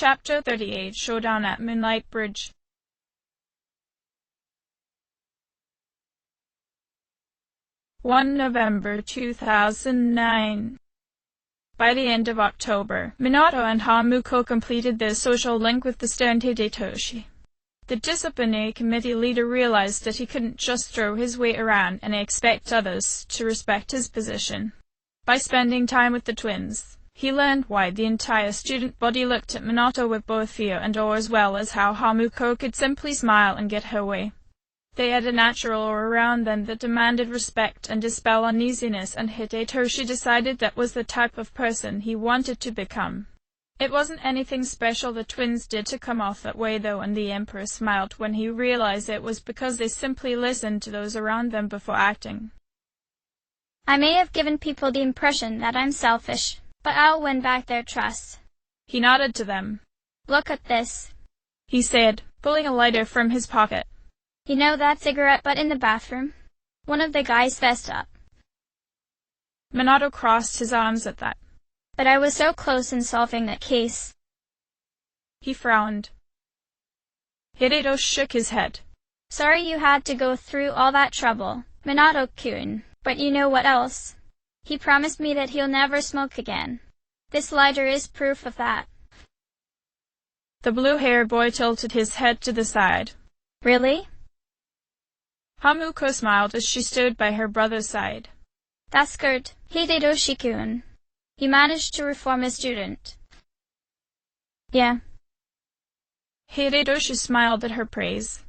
Chapter 38 Showdown at Moonlight Bridge. 1 November 2009. By the end of October, Minato and Hamuko completed their social link with the stern Hidetoshi. The disciplinary committee leader realized that he couldn't just throw his weight around and expect others to respect his position. By spending time with the twins, he learned why the entire student body looked at Minato with both fear and awe, as well as how Hamuko could simply smile and get her way. They had a natural aura around them that demanded respect and dispel uneasiness, and Hidetoshi decided that was the type of person he wanted to become. It wasn't anything special the twins did to come off that way, though, and the Emperor smiled when he realized it was because they simply listened to those around them before acting. I may have given people the impression that I'm selfish, but I'll win back their trust. He nodded to them. Look at this, he said, pulling a lighter from his pocket. You know that cigarette butt in the bathroom? One of the guys fessed up. Minato crossed his arms at that. But I was so close in solving that case. He frowned. Hidetoshi shook his head. Sorry you had to go through all that trouble, Minato-kun, but you know what else? He promised me that he'll never smoke again. This lighter is proof of that. The blue-haired boy tilted his head to the side. Really? Hamuko smiled as she stood by her brother's side. That's good, Hidetoshi-kun. You managed to reform a student. Yeah. Hidetoshi smiled at her praise.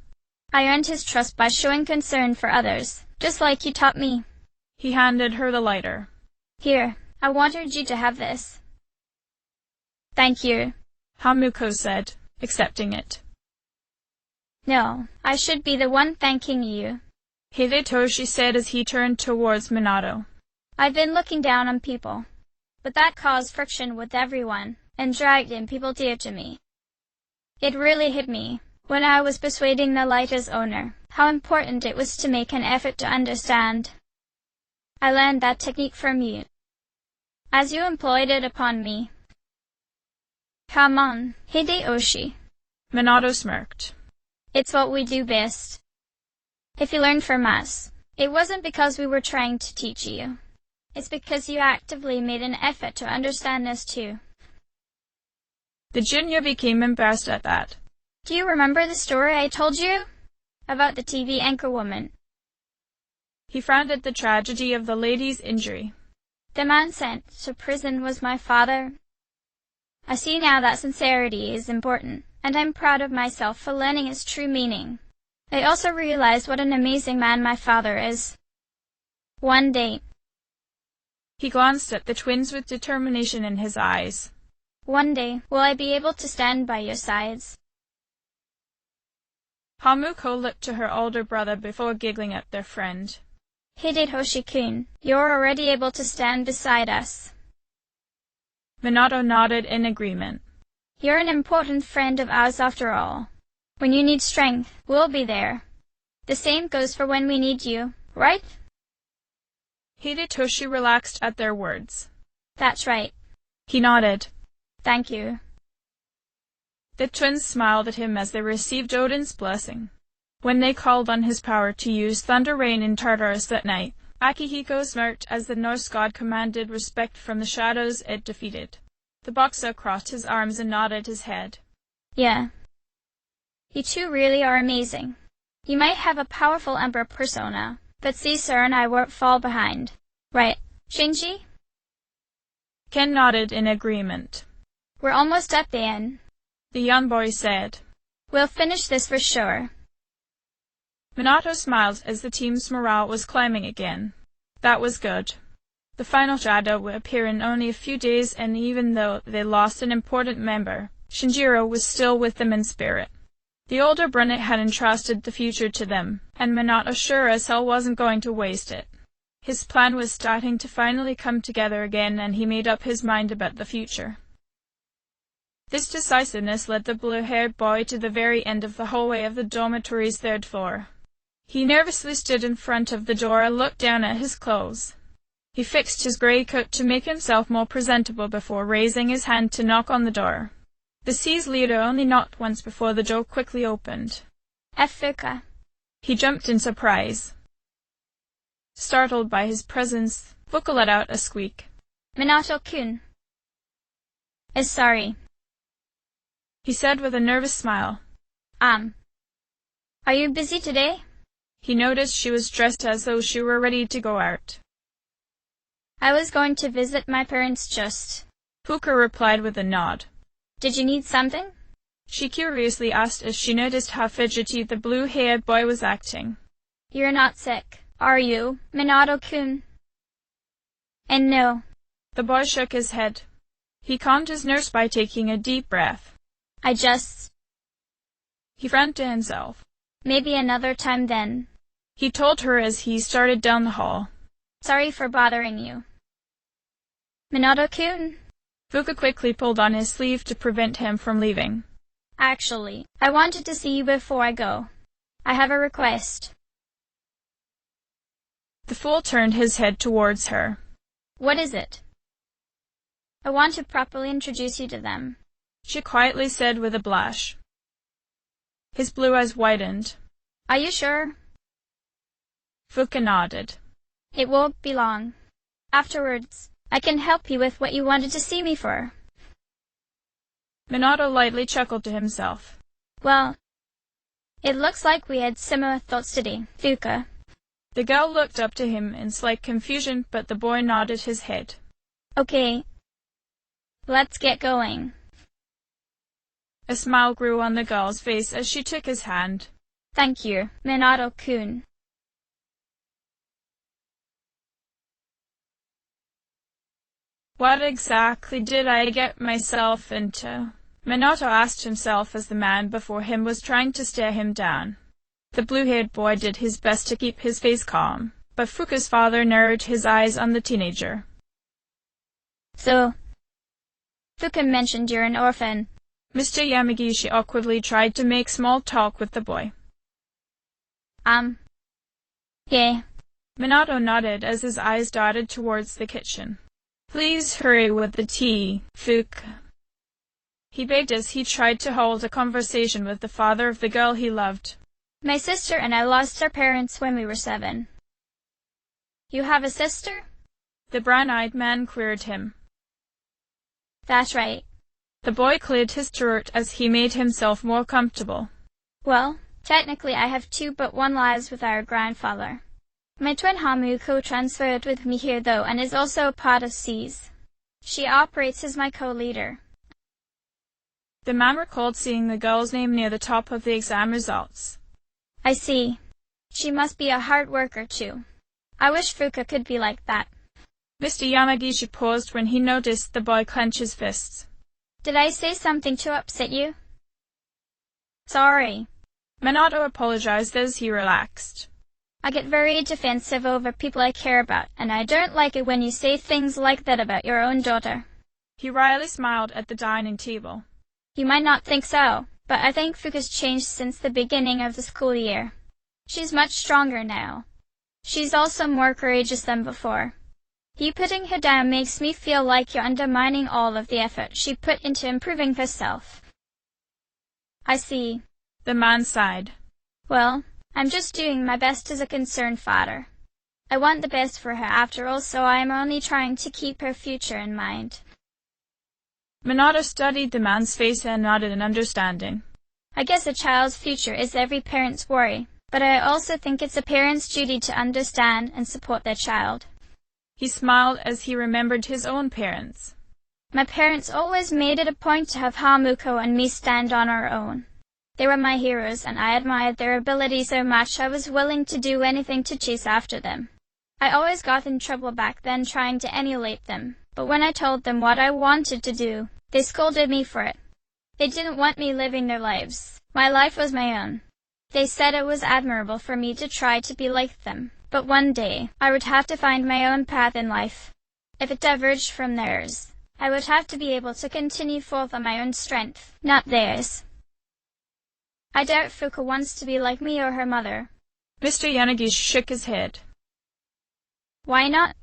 I earned his trust by showing concern for others, just like you taught me. He handed her the lighter. Here, I wanted you to have this. Thank you, Hamuko said, accepting it. No, I should be the one thanking you, Hidetoshi said as he turned towards Minato. I've been looking down on people, but that caused friction with everyone and dragged in people dear to me. It really hit me, when I was persuading the lighter's owner, how important it was to make an effort to understand. I learned that technique from you, as you employed it upon me. Come on, Hidetoshi. Minato smirked. It's what we do best. If you learned from us, it wasn't because we were trying to teach you. It's because you actively made an effort to understand us too. The junior became embarrassed at that. Do you remember the story I told you? About the TV anchor woman. He frowned at the tragedy of the lady's injury. The man sent to prison was my father. I see now that sincerity is important, and I'm proud of myself for learning its true meaning. I also realized what an amazing man my father is. One day. He glanced at the twins with determination in his eyes. One day, will I be able to stand by your sides? Hamuko looked to her older brother before giggling at their friend. Hidetoshi-kun, you're already able to stand beside us. Minato nodded in agreement. You're an important friend of ours after all. When you need strength, we'll be there. The same goes for when we need you, right? Hidetoshi relaxed at their words. That's right. He nodded. Thank you. The twins smiled at him as they received Odin's blessing. When they called on his power to use thunder rain in Tartarus that night, Akihiko smirked as the Norse god commanded respect from the shadows it defeated. The boxer crossed his arms and nodded his head. Yeah. You two really are amazing. You might have a powerful emperor persona, but Caesar and I won't fall behind. Right, Shinji? Ken nodded in agreement. We're almost at the end, the young boy said. We'll finish this for sure. Minato smiled as the team's morale was climbing again. That was good. The final shadow would appear in only a few days, and even though they lost an important member, Shinjiro was still with them in spirit. The older brunette had entrusted the future to them, and Minato sure as hell wasn't going to waste it. His plan was starting to finally come together again, and he made up his mind about the future. This decisiveness led the blue-haired boy to the very end of the hallway of the dormitory's third floor. He nervously stood in front of the door and looked down at his clothes. He fixed his gray coat to make himself more presentable before raising his hand to knock on the door. The sea's leader only knocked once before the door quickly opened. Fuka. He jumped in surprise. Startled by his presence, Fuka let out a squeak. Minato-kun is sorry, he said with a nervous smile. Are you busy today? He noticed she was dressed as though she were ready to go out. I was going to visit my parents just. Fuka replied with a nod. Did you need something? She curiously asked as she noticed how fidgety the blue-haired boy was acting. You're not sick, are you, Minato-kun? And no. The boy shook his head. He calmed his nurse by taking a deep breath. He frowned to himself. Maybe another time then. He told her as he started down the hall. Sorry for bothering you. Minato-kun. Fuka quickly pulled on his sleeve to prevent him from leaving. Actually, I wanted to see you before I go. I have a request. The fool turned his head towards her. What is it? I want to properly introduce you to them, she quietly said with a blush. His blue eyes widened. Are you sure? Fuka nodded. It won't be long. Afterwards, I can help you with what you wanted to see me for. Minato lightly chuckled to himself. Well, it looks like we had similar thoughts today, Fuka. The girl looked up to him in slight confusion, but the boy nodded his head. Okay. Let's get going. A smile grew on the girl's face as she took his hand. Thank you, Minato-kun. What exactly did I get myself into? Minato asked himself as the man before him was trying to stare him down. The blue-haired boy did his best to keep his face calm, but Fuka's father narrowed his eyes on the teenager. So, Fuka mentioned you're an orphan. Mr. Yamagishi awkwardly tried to make small talk with the boy. Yeah. Minato nodded as his eyes darted towards the kitchen. Please hurry with the tea, Fuka. He begged as he tried to hold a conversation with the father of the girl he loved. My sister and I lost our parents when we were 7. You have a sister? The brown-eyed man queried him. That's right. The boy cleared his throat as he made himself more comfortable. Well, technically I have 2 but 1 lives with our grandfather. My twin Hamuko transferred with me here though and is also a part of SEAS. She operates as my co-leader. The man recalled seeing the girl's name near the top of the exam results. I see. She must be a hard worker too. I wish Fuka could be like that. Mr. Yamagishi paused when he noticed the boy clench his fists. Did I say something to upset you? Sorry. Minato apologized as he relaxed. I get very defensive over people I care about, and I don't like it when you say things like that about your own daughter. He wryly smiled at the dining table. You might not think so, but I think Fuka's changed since the beginning of the school year. She's much stronger now. She's also more courageous than before. You putting her down makes me feel like you're undermining all of the effort she put into improving herself. I see. The man sighed. Well, I'm just doing my best as a concerned father. I want the best for her after all, so I am only trying to keep her future in mind. Minato studied the man's face and nodded in understanding. I guess a child's future is every parent's worry, but I also think it's a parent's duty to understand and support their child. He smiled as he remembered his own parents. My parents always made it a point to have Hamuko and me stand on our own. They were my heroes, and I admired their ability so much I was willing to do anything to chase after them. I always got in trouble back then trying to emulate them, but when I told them what I wanted to do, they scolded me for it. They didn't want me living their lives. My life was my own. They said it was admirable for me to try to be like them, but one day I would have to find my own path in life. If it diverged from theirs, I would have to be able to continue forth on my own strength, not theirs. I doubt Fuka wants to be like me or her mother. Mr. Yanagishi shook his head. Why not?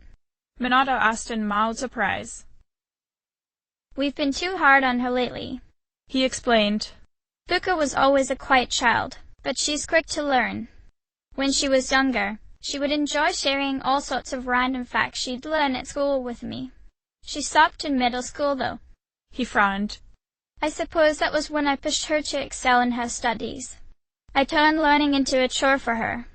Minato asked in mild surprise. We've been too hard on her lately. He explained. Fuka was always a quiet child, but she's quick to learn. When she was younger, she would enjoy sharing all sorts of random facts she'd learn at school with me. She stopped in middle school, though. He frowned. I suppose that was when I pushed her to excel in her studies. I turned learning into a chore for her.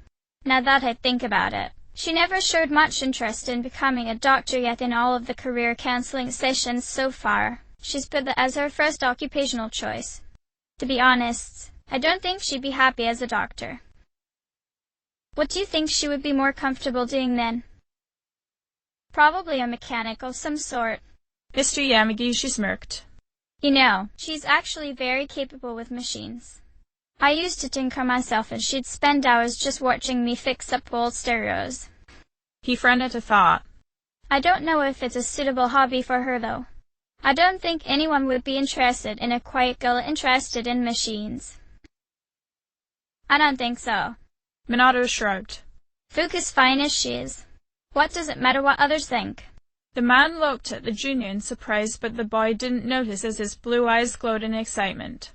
Now that I think about it, she never showed much interest in becoming a doctor, yet in all of the career counseling sessions so far, she's put that as her first occupational choice. To be honest, I don't think she'd be happy as a doctor. What do you think she would be more comfortable doing then? Probably a mechanic of some sort. Mr. Yamagishi smirked. You know, she's actually very capable with machines. I used to tinker myself and she'd spend hours just watching me fix up old stereos. He frowned at a thought. I don't know if it's a suitable hobby for her, though. I don't think anyone would be interested in a quiet girl interested in machines. I don't think so. Minato shrugged. Fuka's fine as she is. What does it matter what others think? The man looked at the junior in surprise, but the boy didn't notice as his blue eyes glowed in excitement.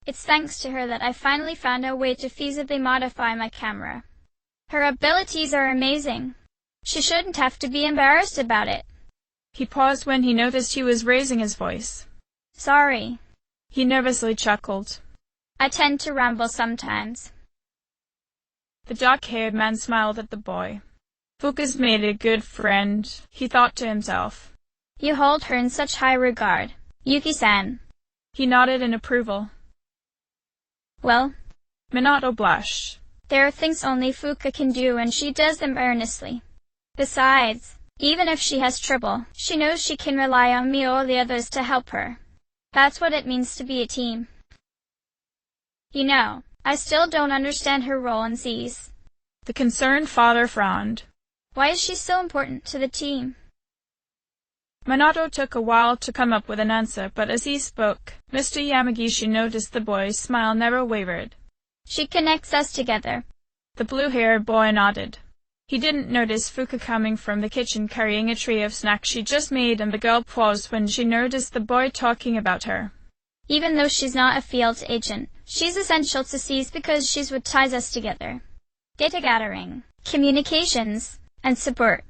It's thanks to her that I finally found a way to feasibly modify my camera. Her abilities are amazing. She shouldn't have to be embarrassed about it. He paused when he noticed he was raising his voice. Sorry. He nervously chuckled. I tend to ramble sometimes. The dark-haired man smiled at the boy. Fuka's made a good friend, he thought to himself. You hold her in such high regard, Yuki-san. He nodded in approval. Well, Minato blushed. There are things only Fuka can do, and she does them earnestly. Besides, even if she has trouble, she knows she can rely on me or the others to help her. That's what it means to be a team. You know, I still don't understand her role in Z's. The concerned father frowned. Why is she so important to the team? Minato took a while to come up with an answer, but as he spoke, Mr. Yamagishi noticed the boy's smile never wavered. She connects us together. The blue-haired boy nodded. He didn't notice Fuka coming from the kitchen carrying a tray of snacks she just made, and the girl paused when she noticed the boy talking about her. Even though she's not a field agent, she's essential to C's because she's what ties us together. Data gathering, communications, and support.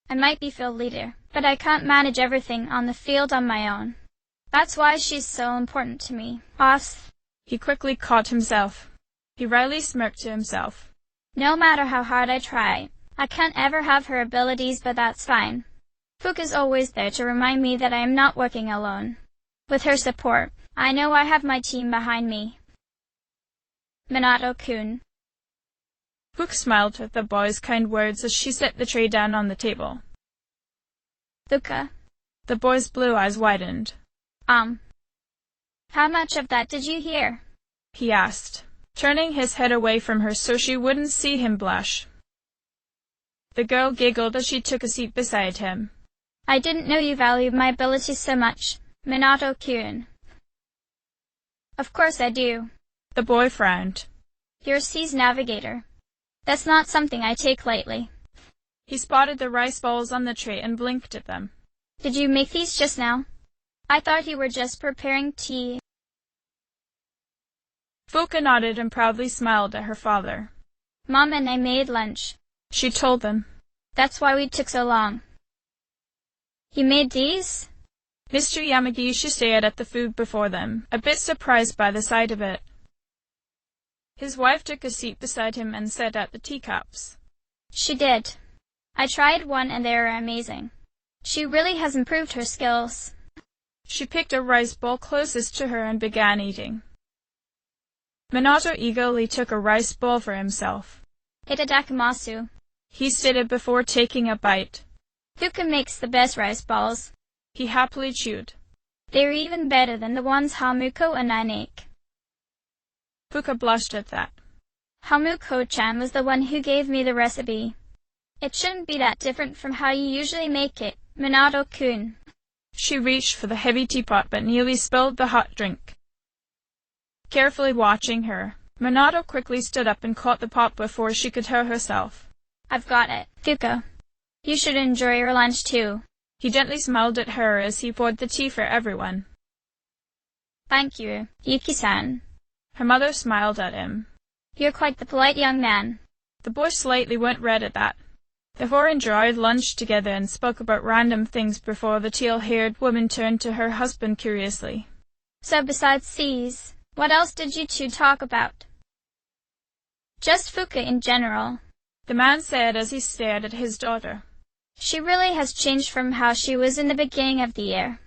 I might be field leader, but I can't manage everything on the field on my own. That's why she's so important to me, boss. He quickly caught himself. He wryly smirked to himself. No matter how hard I try, I can't ever have her abilities, but that's fine. Fuka's always there to remind me that I am not working alone. With her support, I know I have my team behind me. Minato-kun. Fuka smiled at the boy's kind words as she set the tray down on the table. Fuka. The boy's blue eyes widened. How much of that did you hear? He asked, turning his head away from her so she wouldn't see him blush. The girl giggled as she took a seat beside him. I didn't know you valued my abilities so much, Minato-kun. Of course I do. The boy frowned. You're C's navigator. That's not something I take lightly. He spotted the rice balls on the tray and blinked at them. Did you make these just now? I thought you were just preparing tea. Fuka nodded and proudly smiled at her father. Mom and I made lunch, she told them. That's why we took so long. You made these? Mr. Yamagishi stared at the food before them, a bit surprised by the sight of it. His wife took a seat beside him and set out the teacups. She did. I tried one and they were amazing. She really has improved her skills. She picked a rice bowl closest to her and began eating. Minato eagerly took a rice bowl for himself. Itadakimasu, he stated before taking a bite. Fuka makes the best rice balls. He happily chewed. They're even better than the ones Hamuko and I make. Fuka blushed at that. Hamuko-chan was the one who gave me the recipe. It shouldn't be that different from how you usually make it, Minato-kun. She reached for the heavy teapot but nearly spilled the hot drink. Carefully watching her, Minato quickly stood up and caught the pot before she could help herself. I've got it, Fuka. You should enjoy your lunch too. He gently smiled at her as he poured the tea for everyone. Thank you, Yuki-san. Her mother smiled at him. You're quite the polite young man. The boy slightly went red at that. The four enjoyed lunch together and spoke about random things before the teal-haired woman turned to her husband curiously. So besides C's, what else did you two talk about? Just Fuka in general, the man said as he stared at his daughter. She really has changed from how she was in the beginning of the year.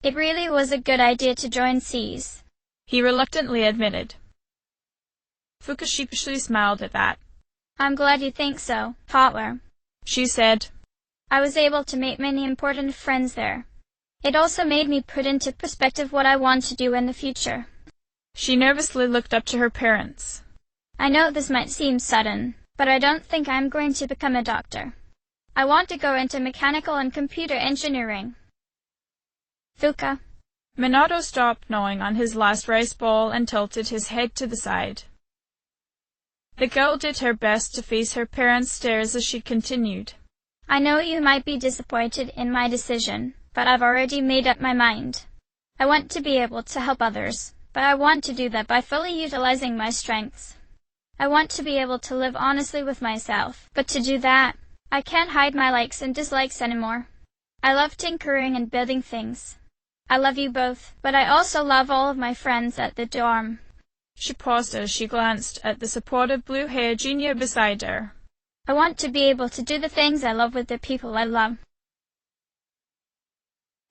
It really was a good idea to join C's, he reluctantly admitted. Fuka sheepishly smiled at that. I'm glad you think so, Potler, she said. I was able to make many important friends there. It also made me put into perspective what I want to do in the future. She nervously looked up to her parents. I know this might seem sudden, but I don't think I'm going to become a doctor. I want to go into mechanical and computer engineering. Fuka. Minato stopped gnawing on his last rice ball and tilted his head to the side. The girl did her best to face her parents' stares as she continued. I know you might be disappointed in my decision, but I've already made up my mind. I want to be able to help others, but I want to do that by fully utilizing my strengths. I want to be able to live honestly with myself, but to do that, I can't hide my likes and dislikes anymore. I love tinkering and building things. I love you both, but I also love all of my friends at the dorm. She paused as she glanced at the supportive blue-haired junior beside her. I want to be able to do the things I love with the people I love.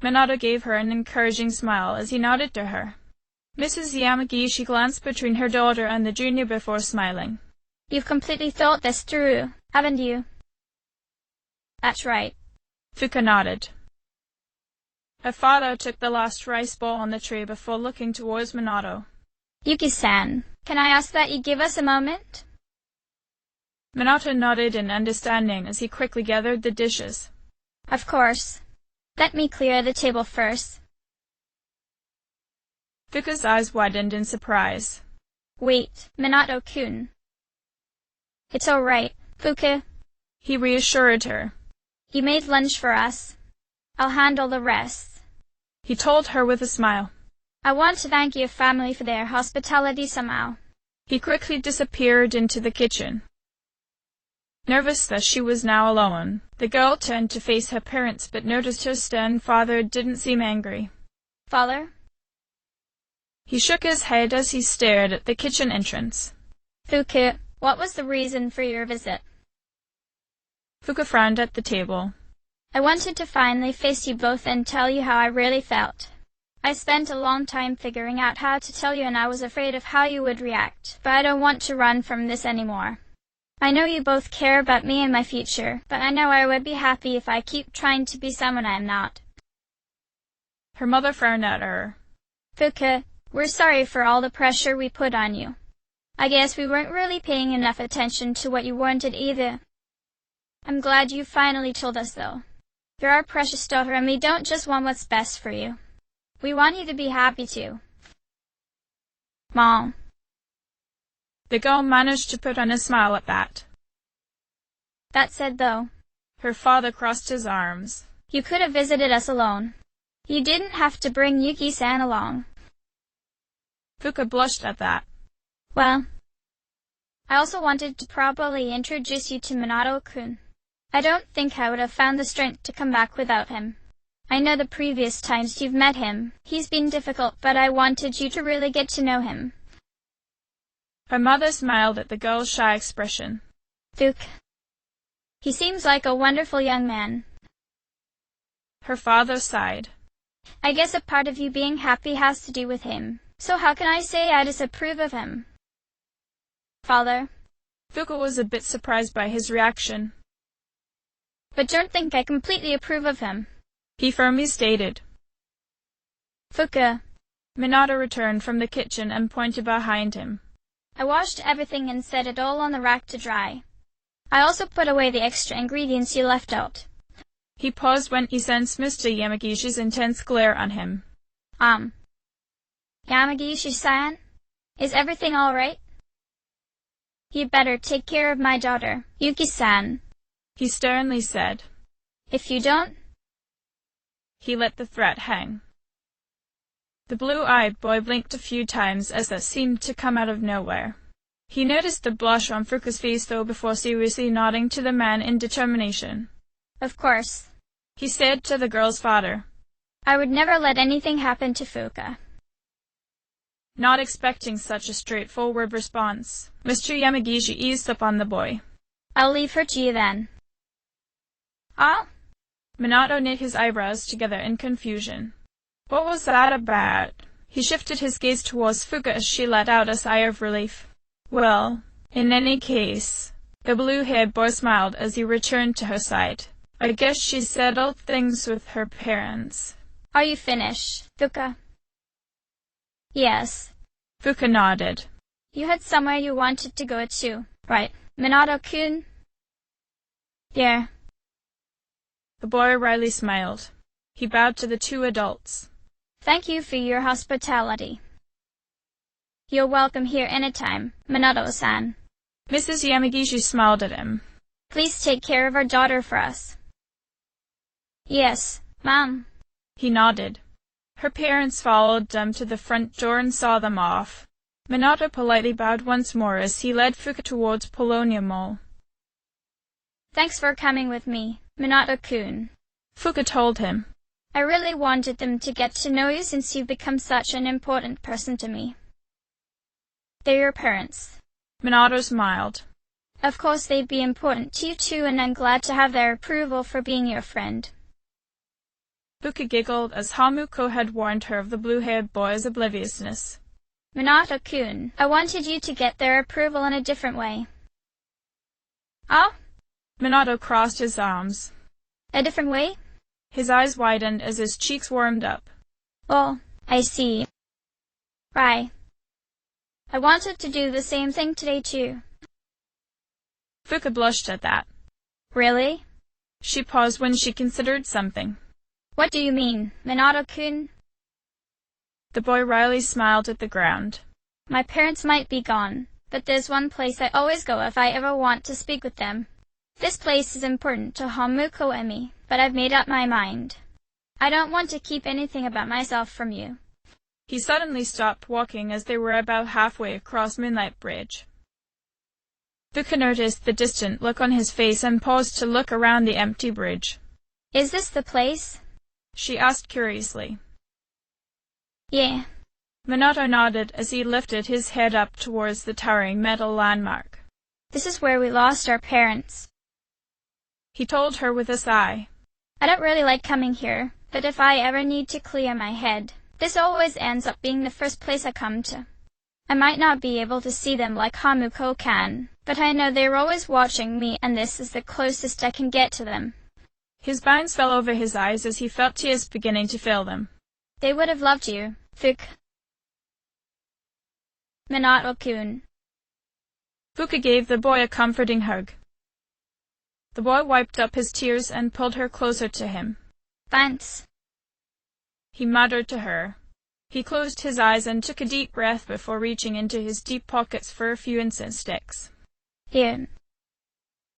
Minato gave her an encouraging smile as he nodded to her. Mrs. Yamagishi glanced between her daughter and the junior before smiling. You've completely thought this through, haven't you? That's right. Fuka nodded. Her father took the last rice ball on the tray before looking towards Minato. Yuki-san, can I ask that you give us a moment? Minato nodded in understanding as he quickly gathered the dishes. Of course. Let me clear the table first. Fuka's eyes widened in surprise. Wait, Minato-kun. It's all right, Fuka. He reassured her. You made lunch for us. I'll handle the rest. He told her with a smile. I want to thank your family for their hospitality somehow. He quickly disappeared into the kitchen. Nervous that she was now alone, the girl turned to face her parents but noticed her stern father didn't seem angry. Father? He shook his head as he stared at the kitchen entrance. Fuka, what was the reason for your visit? Fuka frowned at the table. I wanted to finally face you both and tell you how I really felt. I spent a long time figuring out how to tell you and I was afraid of how you would react, but I don't want to run from this anymore. I know you both care about me and my future, but I know I would be happy if I keep trying to be someone I am not. Her mother frowned at her. Fuka, we're sorry for all the pressure we put on you. I guess we weren't really paying enough attention to what you wanted either. I'm glad you finally told us though. You're our precious daughter and we don't just want what's best for you. We want you to be happy too. Mom. The girl managed to put on a smile at that. That said though, her father crossed his arms. You could have visited us alone. You didn't have to bring Yuki-san along. Fuka blushed at that. Well, I also wanted to properly introduce you to Minato-kun. I don't think I would have found the strength to come back without him. I know the previous times you've met him, he's been difficult, but I wanted you to really get to know him. Her mother smiled at the girl's shy expression. Fuka. He seems like a wonderful young man. Her father sighed. I guess a part of you being happy has to do with him. So how can I say I disapprove of him? Father. Fuka was a bit surprised by his reaction. But don't think I completely approve of him, he firmly stated. Fuka. Minato returned from the kitchen and pointed behind him. I washed everything and set it all on the rack to dry. I also put away the extra ingredients you left out. He paused when he sensed Mr. Yamagishi's intense glare on him. Yamagishi-san? Is everything all right? You'd better take care of my daughter, Yuki-san, he sternly said. If you don't... He let the threat hang. The blue-eyed boy blinked a few times as that seemed to come out of nowhere. He noticed the blush on Fuka's face though before seriously nodding to the man in determination. Of course, he said to the girl's father. I would never let anything happen to Fuka. Not expecting such a straightforward response, Mr. Yamagishi eased up on the boy. I'll leave her to you then. Ah? Minato knit his eyebrows together in confusion. What was that about? He shifted his gaze towards Fuka as she let out a sigh of relief. Well, in any case, the blue-haired boy smiled as he returned to her side. I guess she settled things with her parents. Are you finished, Fuka? Yes. Fuka nodded. You had somewhere you wanted to go to, right, Minato-kun? Yeah. The boy wryly smiled. He bowed to the two adults. Thank you for your hospitality. You're welcome here anytime, Minato-san. Mrs. Yamagishi smiled at him. Please take care of our daughter for us. Yes, Mom. He nodded. Her parents followed them to the front door and saw them off. Minato politely bowed once more as he led Fuka towards Polonia Mall. Thanks for coming with me, Minato-kun. Fuka told him. I really wanted them to get to know you since you've become such an important person to me. They're your parents. Minato smiled. Of course they'd be important to you too, and I'm glad to have their approval for being your friend. Fuka giggled as Hamuko had warned her of the blue-haired boy's obliviousness. Minato-kun, I wanted you to get their approval in a different way. Ah? Minato crossed his arms. A different way? His eyes widened as his cheeks warmed up. Oh, I see. Right. I wanted to do the same thing today too. Fuka blushed at that. Really? She paused when she considered something. What do you mean, Minato-kun? The boy wryly smiled at the ground. My parents might be gone, but there's one place I always go if I ever want to speak with them. This place is important to Hamuko and me, but I've made up my mind. I don't want to keep anything about myself from you. He suddenly stopped walking as they were about halfway across Moonlight Bridge. Fuka noticed the distant look on his face and paused to look around the empty bridge. Is this the place? She asked curiously. Yeah. Minato nodded as he lifted his head up towards the towering metal landmark. This is where we lost our parents. He told her with a sigh. I don't really like coming here, but if I ever need to clear my head, this always ends up being the first place I come to. I might not be able to see them like Hamuko can, but I know they're always watching me, and this is the closest I can get to them. His bangs fell over his eyes as he felt tears beginning to fill them. They would have loved you, Fuka. Minato-kun. Fuka gave the boy a comforting hug. The boy wiped up his tears and pulled her closer to him. Thanks. He muttered to her. He closed his eyes and took a deep breath before reaching into his deep pockets for a few incense sticks. Here.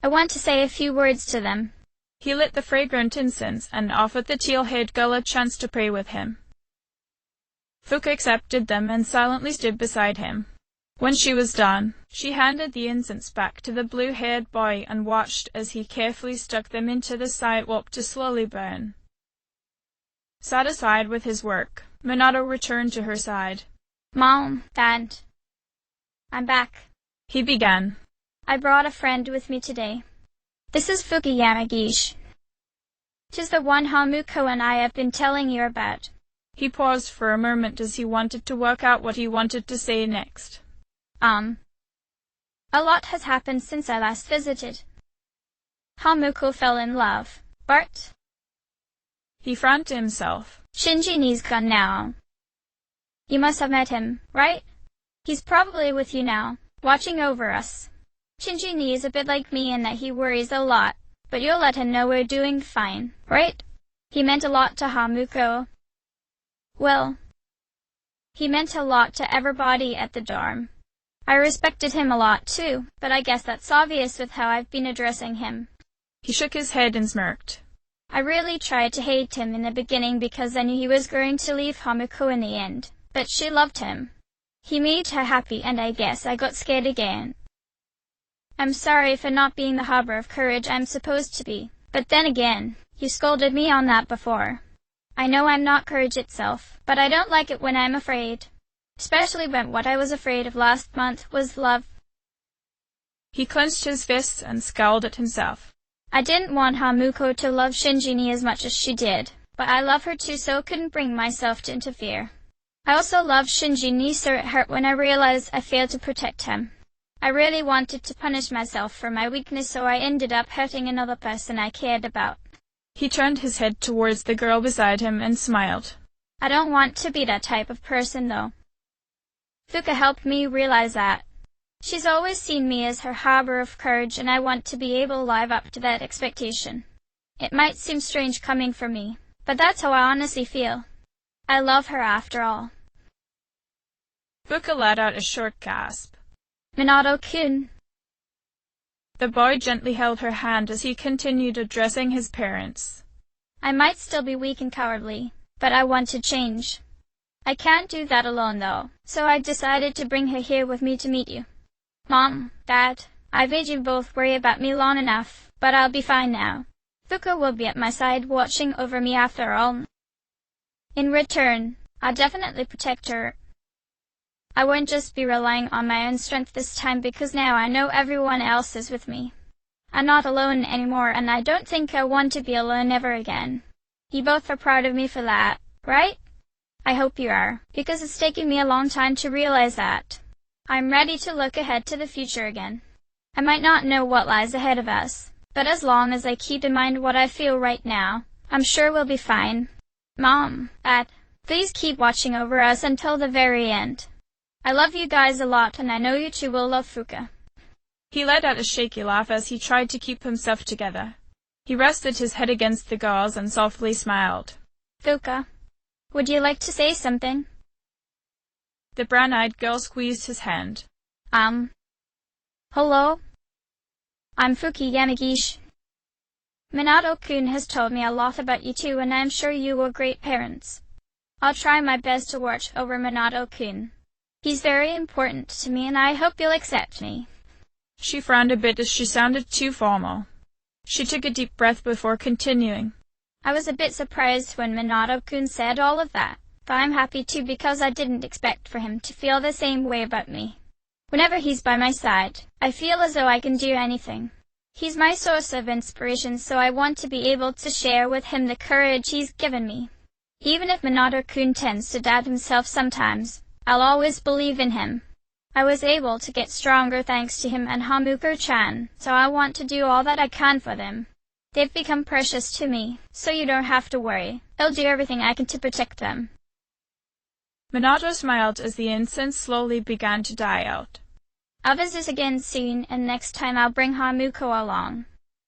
I want to say a few words to them. He lit the fragrant incense and offered the teal-haired girl a chance to pray with him. Fuka accepted them and silently stood beside him. When she was done, she handed the incense back to the blue-haired boy and watched as he carefully stuck them into the sidewalk to slowly burn. Satisfied with his work, Minato returned to her side. Mom, Dad, I'm back. He began. I brought a friend with me today. This is Fuka Yamagishi. 'Tis the one Hamuko and I have been telling you about. He paused for a moment as he wanted to work out what he wanted to say next. A lot has happened since I last visited. Hamuko fell in love, but... He frowned to himself. Shinjini's gone now. You must have met him, right? He's probably with you now, watching over us. Shinjini is a bit like me in that he worries a lot, but you'll let him know we're doing fine, right? He meant a lot to Hamuko. Well, he meant a lot to everybody at the dorm. I respected him a lot too, but I guess that's obvious with how I've been addressing him. He shook his head and smirked. I really tried to hate him in the beginning because I knew he was going to leave Hamuko in the end, but she loved him. He made her happy, and I guess I got scared again. I'm sorry for not being the harbor of courage I'm supposed to be, but then again, you scolded me on that before. I know I'm not courage itself, but I don't like it when I'm afraid. Especially when what I was afraid of last month was love. He clenched his fists and scowled at himself. I didn't want Hamuko to love Shinjini as much as she did, but I love her too, so couldn't bring myself to interfere. I also love Shinjini, so it hurt when I realized I failed to protect him. I really wanted to punish myself for my weakness, so I ended up hurting another person I cared about. He turned his head towards the girl beside him and smiled. I don't want to be that type of person, though. Fuka helped me realize that. She's always seen me as her harbor of courage, and I want to be able to live up to that expectation. It might seem strange coming from me, but that's how I honestly feel. I love her after all. Fuka let out a short gasp. Minato-kun. The boy gently held her hand as he continued addressing his parents. I might still be weak and cowardly, but I want to change. I can't do that alone, though, so I decided to bring her here with me to meet you. Mom, Dad, I've made you both worry about me long enough, but I'll be fine now. Fuka will be at my side watching over me after all. In return, I'll definitely protect her. I won't just be relying on my own strength this time, because now I know everyone else is with me. I'm not alone anymore, and I don't think I want to be alone ever again. You both are proud of me for that, right? I hope you are, because it's taken me a long time to realize that. I'm ready to look ahead to the future again. I might not know what lies ahead of us, but as long as I keep in mind what I feel right now, I'm sure we'll be fine. Mom, Dad, please keep watching over us until the very end. I love you guys a lot, and I know you two will love Fuka. He let out a shaky laugh as he tried to keep himself together. He rested his head against the girls and softly smiled. Fuka, would you like to say something? The brown-eyed girl squeezed his hand. Hello? I'm Fuki Yamagishi. Minato-kun has told me a lot about you two, and I'm sure you were great parents. I'll try my best to watch over Minato-kun. He's very important to me, and I hope you'll accept me. She frowned a bit as she sounded too formal. She took a deep breath before continuing. I was a bit surprised when Minato-kun said all of that, but I'm happy too, because I didn't expect for him to feel the same way about me. Whenever he's by my side, I feel as though I can do anything. He's my source of inspiration, so I want to be able to share with him the courage he's given me. Even if Minato-kun tends to doubt himself sometimes, I'll always believe in him. I was able to get stronger thanks to him and Hamuko-chan, so I want to do all that I can for them. They've become precious to me, so you don't have to worry. I'll do everything I can to protect them. Minato smiled as the incense slowly began to die out. I'll visit again soon, and next time I'll bring Hamuko along.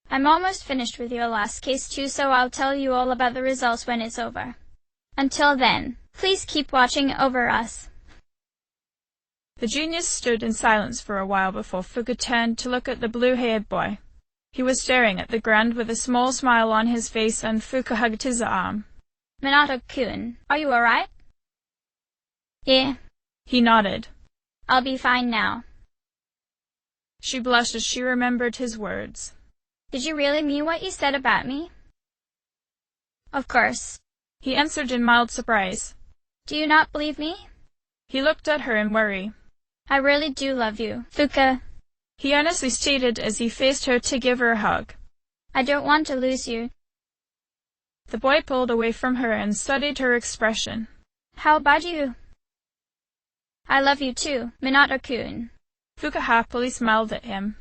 I'm almost finished with your last case too, so I'll tell you all about the results when it's over. Until then, please keep watching over us. The genius stood in silence for a while before Fuka turned to look at the blue-haired boy. He was staring at the ground with a small smile on his face, and Fuka hugged his arm. Minato-kun, are you alright? Yeah. He nodded. I'll be fine now. She blushed as she remembered his words. Did you really mean what you said about me? Of course. He answered in mild surprise. Do you not believe me? He looked at her in worry. I really do love you, Fuka. He earnestly stated as he faced her to give her a hug. I don't want to lose you. The boy pulled away from her and studied her expression. How about you? I love you too, Minato-kun. Fuka happily smiled at him.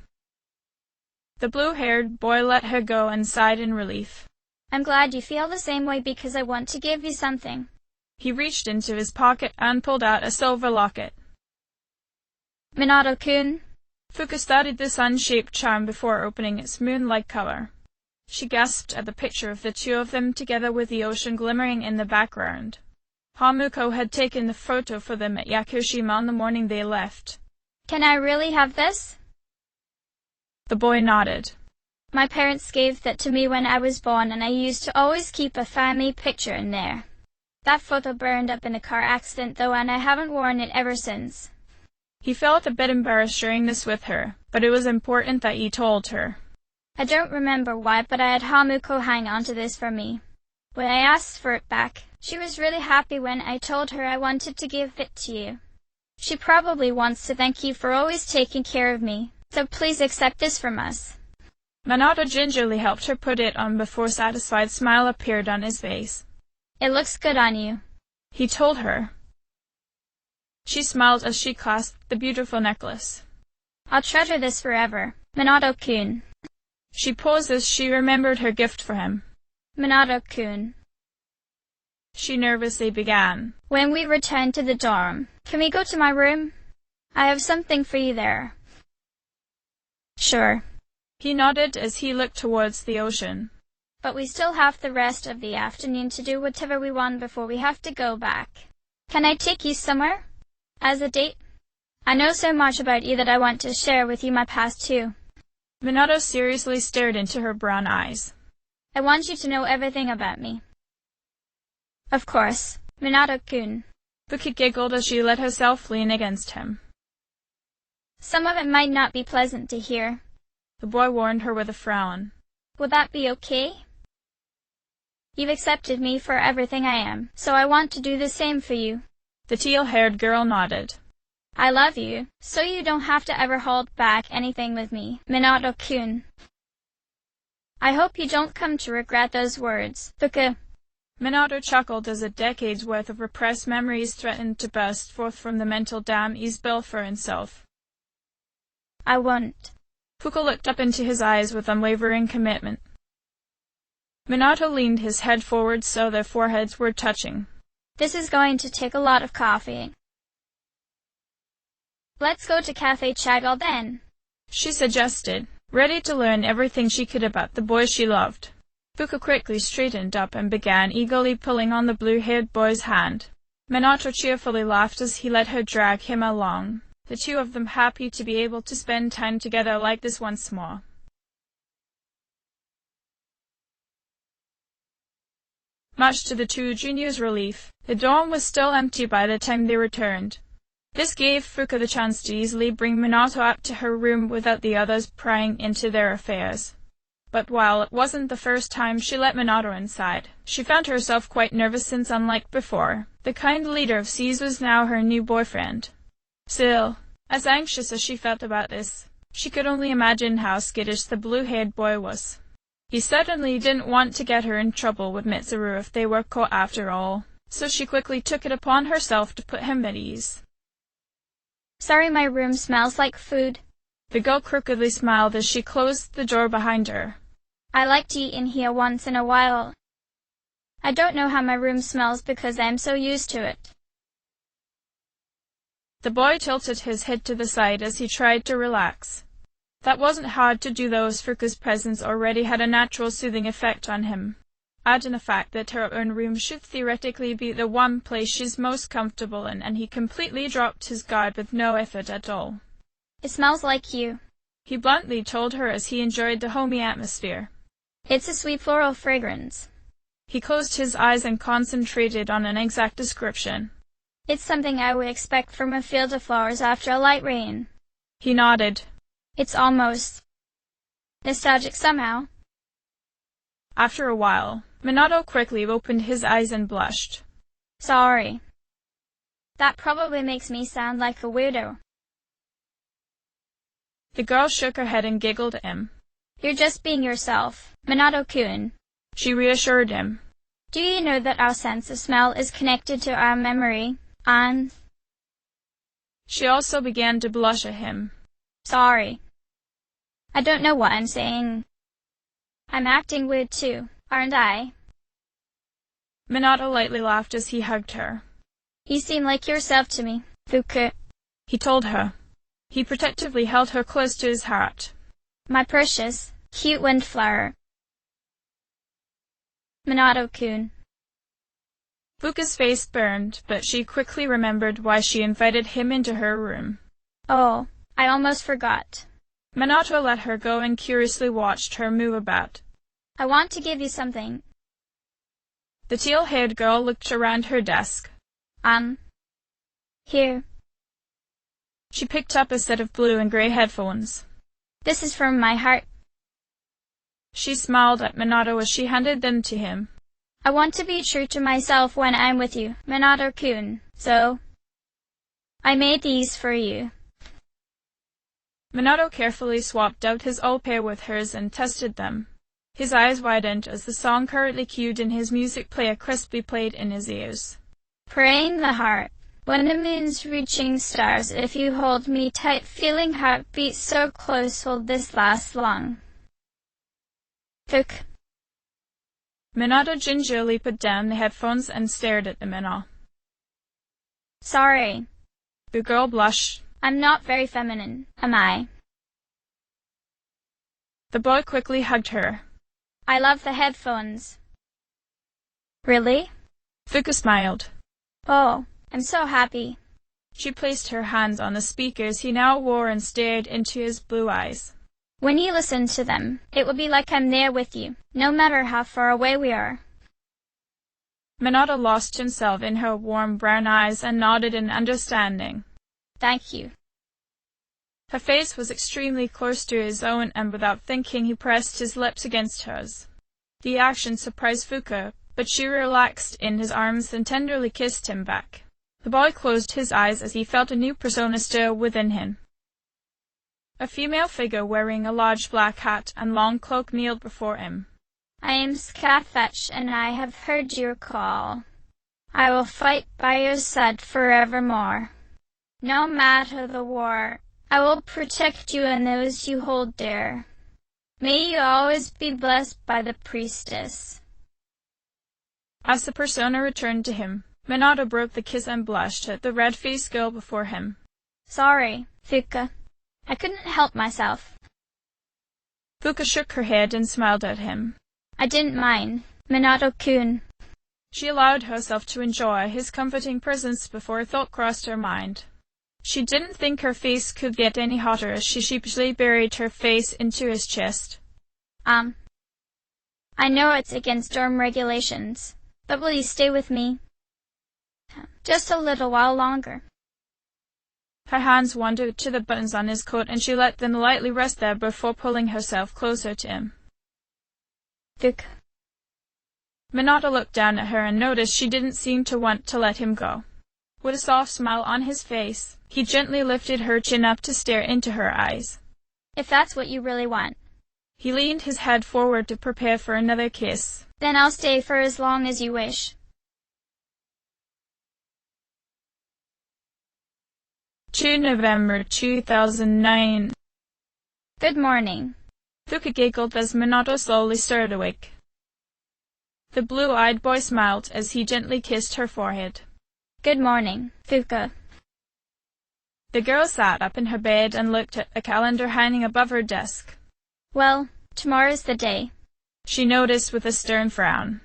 The blue-haired boy let her go and sighed in relief. I'm glad you feel the same way, because I want to give you something. He reached into his pocket and pulled out a silver locket. Minato-kun. Fuka studied the sun-shaped charm before opening its moonlight color. She gasped at the picture of the two of them together with the ocean glimmering in the background. Hamuko had taken the photo for them at Yakushima on the morning they left. Can I really have this? The boy nodded. My parents gave that to me when I was born, and I used to always keep a family picture in there. That photo burned up in a car accident though, and I haven't worn it ever since. He felt a bit embarrassed sharing this with her, but it was important that he told her. I don't remember why, but I had Hamuko hang on to this for me. When I asked for it back, she was really happy when I told her I wanted to give it to you. She probably wants to thank you for always taking care of me, so please accept this from us. Minato gingerly helped her put it on before a satisfied smile appeared on his face. It looks good on you, he told her. She smiled as she clasped the beautiful necklace. I'll treasure this forever, Minato-kun. She paused as she remembered her gift for him. Minato-kun, she nervously began. When we return to the dorm, can we go to my room? I have something for you there. Sure. He nodded as he looked towards the ocean. But we still have the rest of the afternoon to do whatever we want before we have to go back. Can I take you somewhere? As a date? I know so much about you that I want to share with you my past too. Minato seriously stared into her brown eyes. I want you to know everything about me. Of course, Minato-kun. Fuka giggled as she let herself lean against him. Some of it might not be pleasant to hear. The boy warned her with a frown. Will that be okay? You've accepted me for everything I am, so I want to do the same for you. The teal-haired girl nodded. I love you, so you don't have to ever hold back anything with me, Minato-kun. I hope you don't come to regret those words, Fuka. Minato chuckled as a decade's worth of repressed memories threatened to burst forth from the mental dam he's built for himself. I won't. Fuka looked up into his eyes with unwavering commitment. Minato leaned his head forward so their foreheads were touching. This is going to take a lot of coffee. Let's go to Cafe Chagall then, she suggested, ready to learn everything she could about the boy she loved. Fuka quickly straightened up and began eagerly pulling on the blue-haired boy's hand. Minato cheerfully laughed as he let her drag him along, the two of them happy to be able to spend time together like this once more. Much to the two juniors' relief, the dorm was still empty by the time they returned. This gave Fuka the chance to easily bring Minato up to her room without the others prying into their affairs. But while it wasn't the first time she let Minato inside, she found herself quite nervous since, unlike before, the kind leader of C's was now her new boyfriend. Still, as anxious as she felt about this, she could only imagine how skittish the blue-haired boy was. He certainly didn't want to get her in trouble with Mitsuru if they were caught after all, so she quickly took it upon herself to put him at ease. Sorry, my room smells like food. The girl crookedly smiled as she closed the door behind her. I like to eat in here once in a while. I don't know how my room smells because I'm so used to it. The boy tilted his head to the side as he tried to relax. That wasn't hard to do though, as Fuka's presence already had a natural soothing effect on him. Add in the fact that her own room should theoretically be the one place she's most comfortable in, and he completely dropped his guard with no effort at all. It smells like you, he bluntly told her as he enjoyed the homey atmosphere. It's a sweet floral fragrance. He closed his eyes and concentrated on an exact description. It's something I would expect from a field of flowers after a light rain. He nodded. It's almost nostalgic somehow. After a while, Minato quickly opened his eyes and blushed. Sorry. That probably makes me sound like a weirdo. The girl shook her head and giggled at him. You're just being yourself, Minato-kun. She reassured him. Do you know that our sense of smell is connected to our memory, and... She also began to blush at him. Sorry. I don't know what I'm saying. I'm acting weird too, aren't I? Minato lightly laughed as he hugged her. You seem like yourself to me, Fuka, he told her. He protectively held her close to his heart. My precious, cute windflower. Minato-kun. Fuka's face burned, but she quickly remembered why she invited him into her room. Oh, I almost forgot. Minato let her go and curiously watched her move about. I want to give you something. The teal-haired girl looked around her desk. Here. She picked up a set of blue and gray headphones. This is from my heart. She smiled at Minato as she handed them to him. I want to be true to myself when I'm with you, Minato-kun, so I made these for you. Minato carefully swapped out his old pair with hers and tested them. His eyes widened as the song currently cued in his music player crisply played in his ears. Praying the heart. When the moon's reaching stars, if you hold me tight, feeling heartbeat so close, will this last long? Fuck. Minato gingerly put down the headphones and stared at them all. Sorry. The girl blushed. I'm not very feminine, am I? The boy quickly hugged her. I love the headphones. Really? Fuka smiled. Oh, I'm so happy. She placed her hands on the speakers he now wore and stared into his blue eyes. When you listen to them, it will be like I'm there with you, no matter how far away we are. Minato lost himself in her warm brown eyes and nodded in understanding. Thank you. Her face was extremely close to his own, and without thinking he pressed his lips against hers. The action surprised Fuka, but she relaxed in his arms and tenderly kissed him back. The boy closed his eyes as he felt a new persona stir within him. A female figure wearing a large black hat and long cloak kneeled before him. I am Scathach, and I have heard your call. I will fight by your side forevermore. No matter the war, I will protect you and those you hold dear. May you always be blessed by the priestess. As the persona returned to him, Minato broke the kiss and blushed at the red-faced girl before him. Sorry, Fuka. I couldn't help myself. Fuka shook her head and smiled at him. I didn't mind, Minato-kun. She allowed herself to enjoy his comforting presence before a thought crossed her mind. She didn't think her face could get any hotter as she sheepishly buried her face into his chest. I know it's against dorm regulations, but will you stay with me? Just a little while longer. Her hands wandered to the buttons on his coat and she let them lightly rest there before pulling herself closer to him. Fuka. Minato looked down at her and noticed she didn't seem to want to let him go. With a soft smile on his face, he gently lifted her chin up to stare into her eyes. If that's what you really want. He leaned his head forward to prepare for another kiss. Then I'll stay for as long as you wish. November 2009. Good morning. Fuka giggled as Minato slowly stirred awake. The blue-eyed boy smiled as he gently kissed her forehead. Good morning, Fuka. The girl sat up in her bed and looked at a calendar hanging above her desk. Well, tomorrow's the day, she noticed with a stern frown.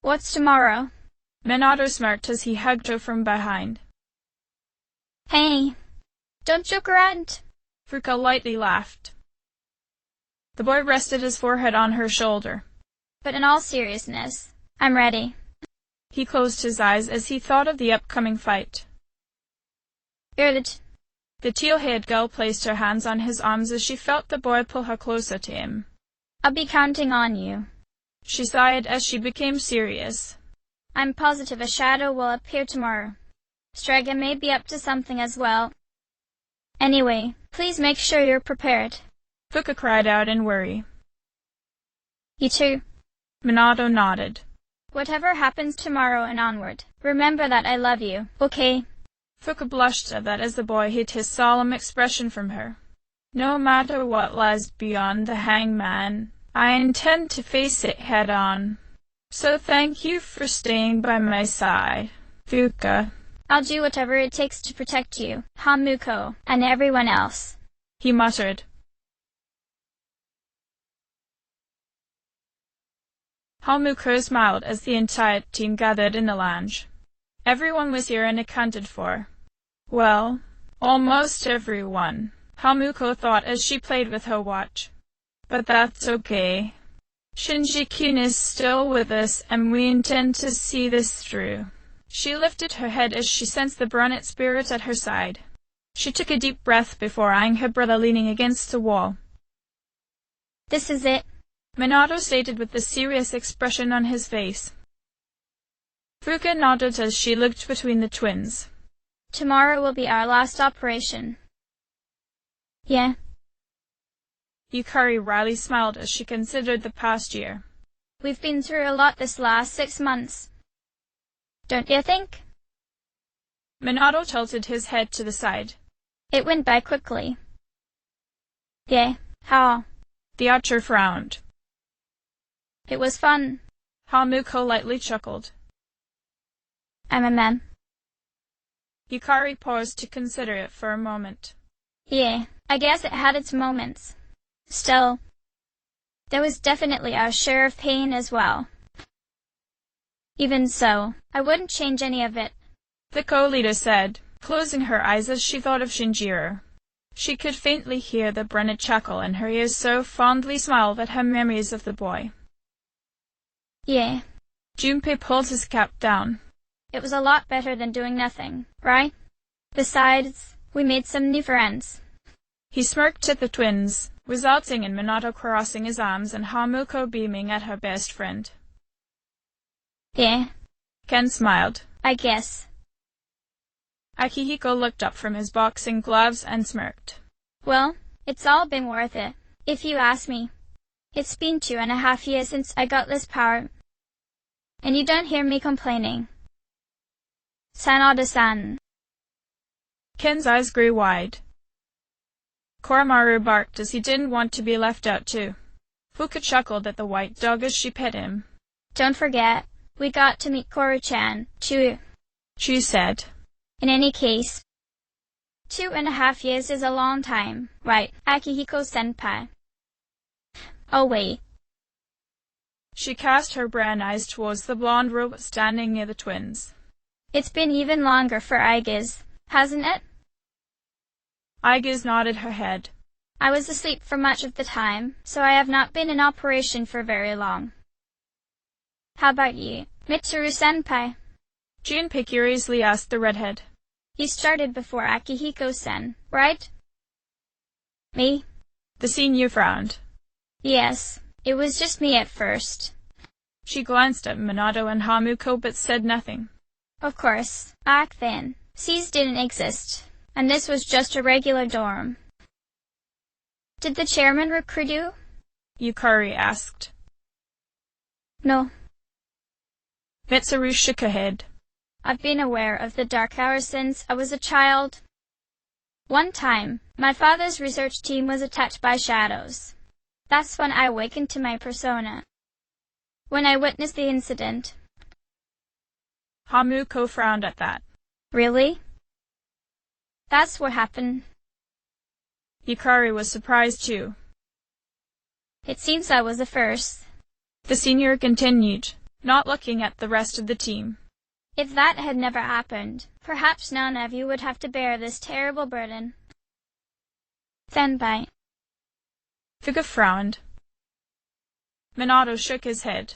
What's tomorrow? Minato smirked as he hugged her from behind. Hey, don't joke around. Fuka lightly laughed. The boy rested his forehead on her shoulder. But in all seriousness, I'm ready. He closed his eyes as he thought of the upcoming fight. Good. The teal-haired girl placed her hands on his arms as she felt the boy pull her closer to him. I'll be counting on you. She sighed as she became serious. I'm positive a shadow will appear tomorrow. Strega may be up to something as well. Anyway, please make sure you're prepared. Fuka cried out in worry. You too. Minato nodded. Whatever happens tomorrow and onward, remember that I love you, okay? Fuka blushed at that as the boy hid his solemn expression from her. No matter what lies beyond the hangman, I intend to face it head on. So thank you for staying by my side, Fuka. I'll do whatever it takes to protect you, Hamuko, and everyone else, he muttered. Hamuko smiled as the entire team gathered in the lounge. Everyone was here and accounted for. Well, almost everyone. Hamuko thought as she played with her watch. But that's okay. Shinji-kun is still with us, and we intend to see this through. She lifted her head as she sensed the brunette spirit at her side. She took a deep breath before eyeing her brother leaning against the wall. This is it, Minato stated with a serious expression on his face. Fuka nodded as she looked between the twins. Tomorrow will be our last operation. Yeah. Yukari wryly smiled as she considered the past year. We've been through a lot this last 6 months. Don't you think? Minato tilted his head to the side. It went by quickly. Yeah, how? The archer frowned. It was fun. Hamuko lightly chuckled. Man. Yukari paused to consider it for a moment. Yeah, I guess it had its moments. Still, there was definitely our share of pain as well. Even so, I wouldn't change any of it. The co-leader said, closing her eyes as she thought of Shinjiro. She could faintly hear the brunette chuckle and her ears so fondly smiled at her memories of the boy. Yeah. Junpei pulled his cap down. It was a lot better than doing nothing, right? Besides, we made some new friends. He smirked at the twins, resulting in Minato crossing his arms and Hamuko beaming at her best friend. Yeah. Ken smiled. I guess. Akihiko looked up from his boxing gloves and smirked. Well, it's all been worth it, if you ask me. It's been 2.5 years since I got this power, and you don't hear me complaining. Sanada-san. Ken's eyes grew wide. Koromaru barked as he didn't want to be left out too. Fuka chuckled at the white dog as she pet him. Don't forget, we got to meet Koru-chan, too. She said. In any case, 2.5 years is a long time, right, Akihiko-senpai? Oh wait. She cast her brown eyes towards the blonde robot standing near the twins. It's been even longer for Aigiz, hasn't it? Aigiz nodded her head. I was asleep for much of the time, so I have not been in operation for very long. How about you, Mitsuru-senpai? Junpei curiously asked the redhead. You started before Akihiko-sen, right? Me? The senior frowned. Yes, it was just me at first. She glanced at Minato and Hamuko but said nothing. Of course, back then, C's didn't exist, and this was just a regular dorm. Did the chairman recruit you? Yukari asked. No. Mitsuru shook her head. I've been aware of the dark hours since I was a child. One time, my father's research team was attacked by shadows. That's when I awakened to my persona. When I witnessed the incident. Hamuko frowned at that. Really? That's what happened. Yukari was surprised too. It seems I was the first. The senior continued, not looking at the rest of the team. If that had never happened, perhaps none of you would have to bear this terrible burden. Senpai. Fuka frowned. Minato shook his head.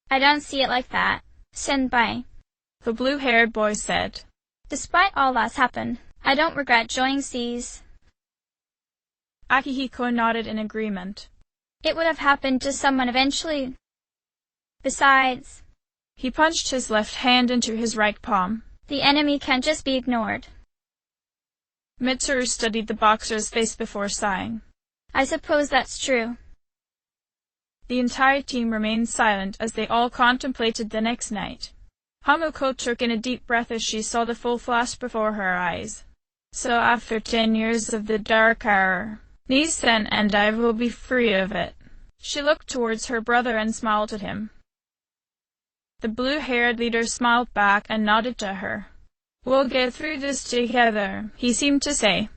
I don't see it like that, senpai. The blue-haired boy said. Despite all that's happened, I don't regret joining C's. Akihiko nodded in agreement. It would have happened to someone eventually. Besides, he punched his left hand into his right palm. The enemy can't just be ignored. Mitsuru studied the boxer's face before sighing. I suppose that's true. The entire team remained silent as they all contemplated the next night. Hamuko took in a deep breath as she saw the full flash before her eyes. So after 10 years of the dark hour, Nin-san and I will be free of it. She looked towards her brother and smiled at him. The blue-haired leader smiled back and nodded to her. We'll get through this together, he seemed to say.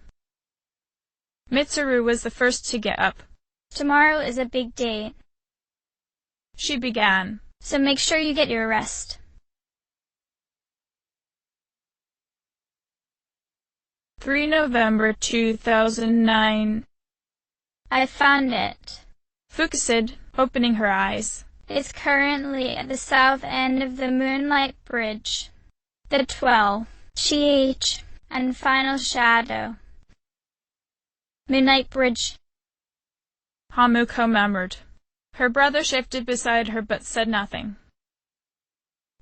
Mitsuru was the first to get up. Tomorrow is a big day. She began. So make sure you get your rest. 3 November 2009. I found it. Fuka said, opening her eyes. It's currently at the south end of the Moonlight Bridge. The 12, GH, and final shadow. Moonlight Bridge. Hamuko murmured. Her brother shifted beside her but said nothing.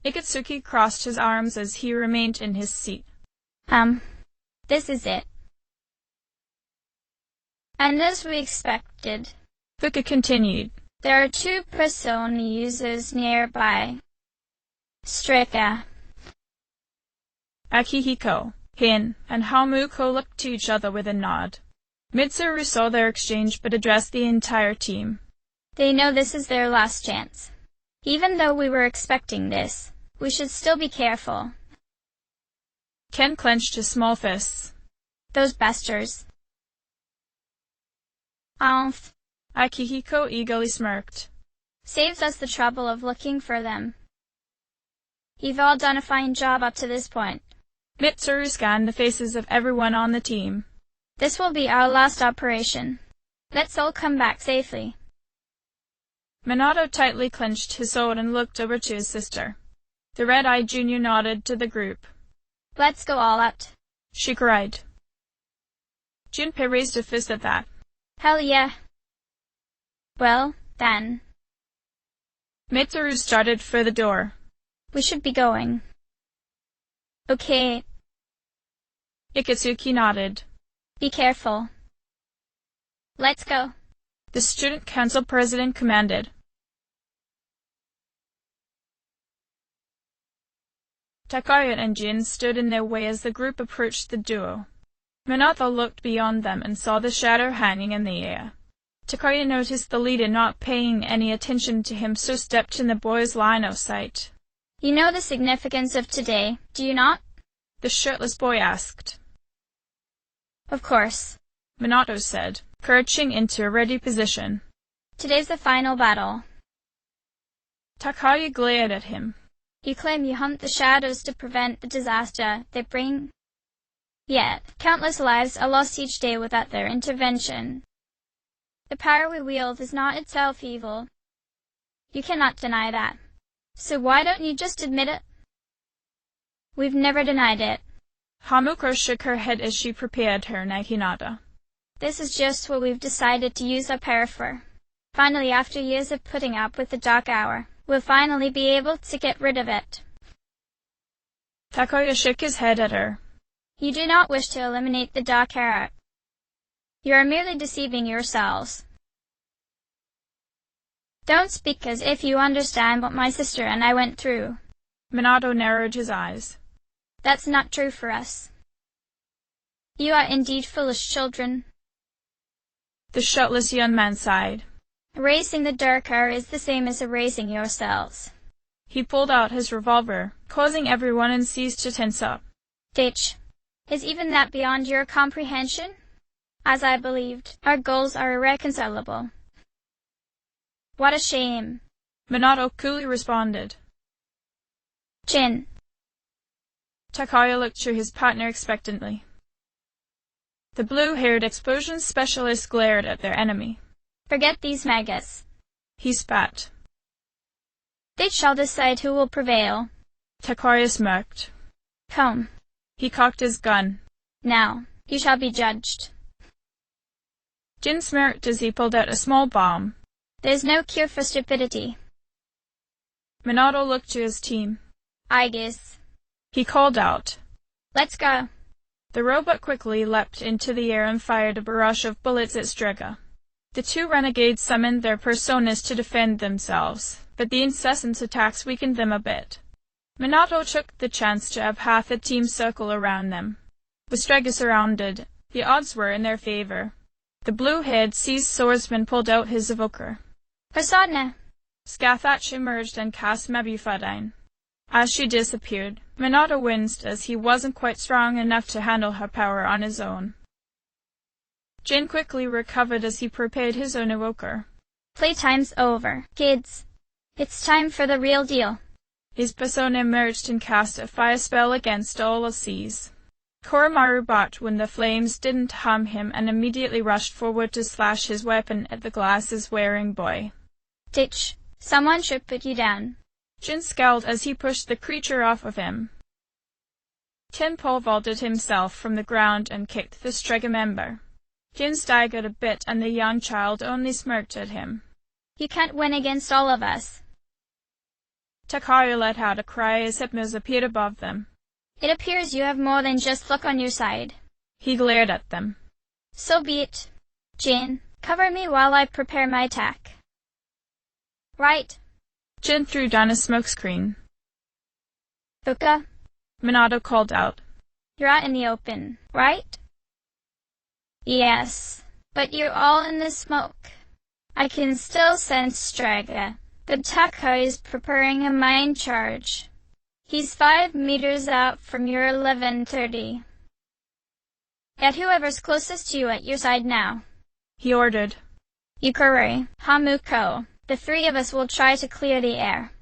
Ikatsuki crossed his arms as he remained in his seat. This is it. And as we expected, Fuka continued, there are 2 persona users nearby. Strika. Akihiko, Hin, and Hamuko looked to each other with a nod. Mitsuru saw their exchange but addressed the entire team. They know this is their last chance. Even though we were expecting this, we should still be careful. Ken clenched his small fists. Those bastards. Akihiko eagerly smirked. Saves us the trouble of looking for them. You've all done a fine job up to this point. Mitsuru scanned the faces of everyone on the team. This will be our last operation. Let's all come back safely. Minato tightly clenched his sword and looked over to his sister. The red-eyed junior nodded to the group. Let's go all out. She cried. Junpei raised a fist at that. Hell yeah. Well, then. Mitsuru started for the door. We should be going. Okay. Ikatsuki nodded. Be careful. Let's go. The student council president commanded. Takaya and Jin stood in their way as the group approached the duo. Minato looked beyond them and saw the shadow hanging in the air. Takaya noticed the leader not paying any attention to him, so stepped in the boy's line of sight. You know the significance of today, do you not? The shirtless boy asked. Of course, Minato said, crouching into a ready position. Today's the final battle. Takaya glared at him. You claim you hunt the shadows to prevent the disaster they bring. Yet, countless lives are lost each day without their intervention. The power we wield is not itself evil. You cannot deny that. So why don't you just admit it? We've never denied it. Hamuko shook her head as she prepared her naginata. This is just what we've decided to use our power for. Finally, after years of putting up with the dark hour, we'll finally be able to get rid of it. Takaya shook his head at her. You do not wish to eliminate the dark hour. You are merely deceiving yourselves. Don't speak as if you understand what my sister and I went through. Minato narrowed his eyes. That's not true for us. You are indeed foolish children. The shirtless young man sighed. Erasing the dark hour is the same as erasing yourselves. He pulled out his revolver, causing everyone in C's to tense up. Ditch. Is even that beyond your comprehension? As I believed, our goals are irreconcilable. What a shame. Minato coolly responded. Jin. Takaya looked to his partner expectantly. The blue-haired explosion specialist glared at their enemy. Forget these maggots. He spat. They shall decide who will prevail. Takaya smirked. Come. He cocked his gun. Now, you shall be judged. Jin smirked as he pulled out a small bomb. There's no cure for stupidity. Minato looked to his team. I guess. He called out. Let's go. The robot quickly leapt into the air and fired a barrage of bullets at Strega. The 2 renegades summoned their personas to defend themselves, but the incessant attacks weakened them a bit. Minato took the chance to have half the team circle around them. With Strega surrounded, the odds were in their favor. The blue-haired seized swordsman pulled out his evoker. Persona. Scathach emerged and cast Mabufadine. As she disappeared, Minato winced as he wasn't quite strong enough to handle her power on his own. Jin quickly recovered as he prepared his own evoker. Playtime's over, kids. It's time for the real deal. His persona emerged and cast a fire spell against all of C's. Koromaru barked when the flames didn't harm him and immediately rushed forward to slash his weapon at the glasses-wearing boy. Ditch. Someone should put you down. Jin scowled as he pushed the creature off of him. Tin pole vaulted himself from the ground and kicked the stricken member. Jin staggered a bit and the young child only smirked at him. You can't win against all of us. Takaya let out a cry as Hypnos appeared above them. It appears you have more than just luck on your side. He glared at them. So be it. Jin, cover me while I prepare my attack. Right. Jin threw down a smokescreen. Fuka, Minato called out. you're out in the open, right? Yes, but you're all in the smoke. I can still sense Straga. The Takai is preparing a mine charge. He's 5 meters out from your 1130. Get whoever's closest to you at your side now. He ordered. Yukari, Hamuko, the 3 of us will try to clear the air.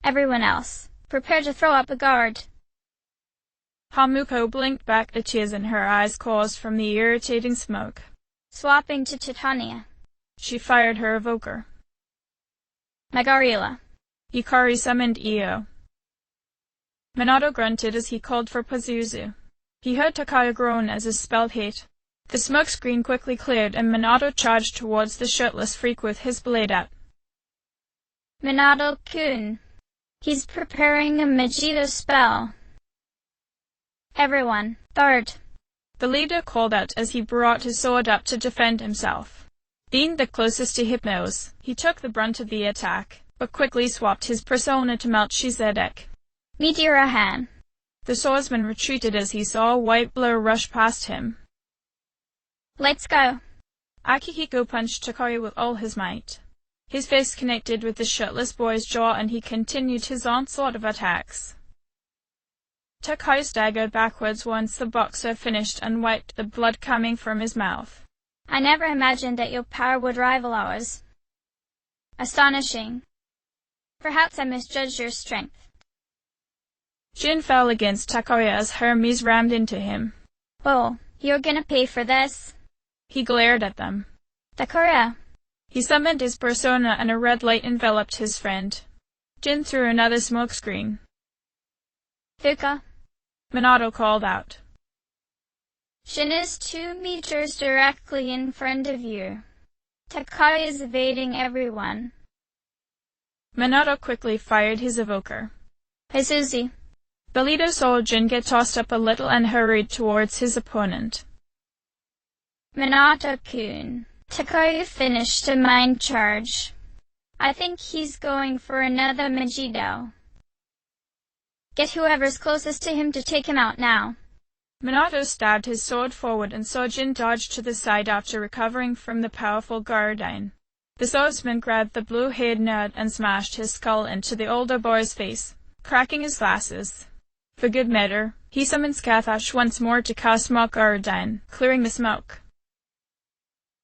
Everyone else, prepare to throw up a guard. Hamuko blinked back the tears in her eyes caused from the irritating smoke. Swapping to Titania. She fired her evoker. Magarila. Yukari summoned Io. Minato grunted as he called for Pazuzu. He heard Takaya groan as his spell hit. The smokescreen quickly cleared and Minato charged towards the shirtless freak with his blade up. Minato-kun. He's preparing a Megiddo spell. Everyone, guard. The leader called out as he brought his sword up to defend himself. Being the closest to Hypnos, he took the brunt of the attack, but quickly swapped his persona to Melchizedek. Meteorahan. The swordsman retreated as he saw a white blur rush past him. Let's go. Akihiko punched Takaya with all his might. His face connected with the shirtless boy's jaw and he continued his onslaught of attacks. Takaya staggered backwards once the boxer finished and wiped the blood coming from his mouth. I never imagined that your power would rival ours. Astonishing. Perhaps I misjudged your strength. Jin fell against Takaya as Hermes rammed into him. Oh, you're gonna pay for this. He glared at them. Takaya. He summoned his persona and a red light enveloped his friend. Jin threw another smokescreen. Fuka. Minato called out. Shin is 2 meters directly in front of you. Takaya is evading everyone. Minato quickly fired his evoker. Pazuzu. The leader saw Jin get tossed up a little and hurried towards his opponent. Minato-kun. Takaya finished a mine charge. I think he's going for another Megiddo. Get whoever's closest to him to take him out now. Minato stabbed his sword forward and saw Jin dodge to the side after recovering from the powerful Guardian. The swordsman grabbed the blue-haired nerd and smashed his skull into the older boy's face, cracking his glasses. For good measure, he summoned Skathash once more to cast Mock Guardian, clearing the smoke.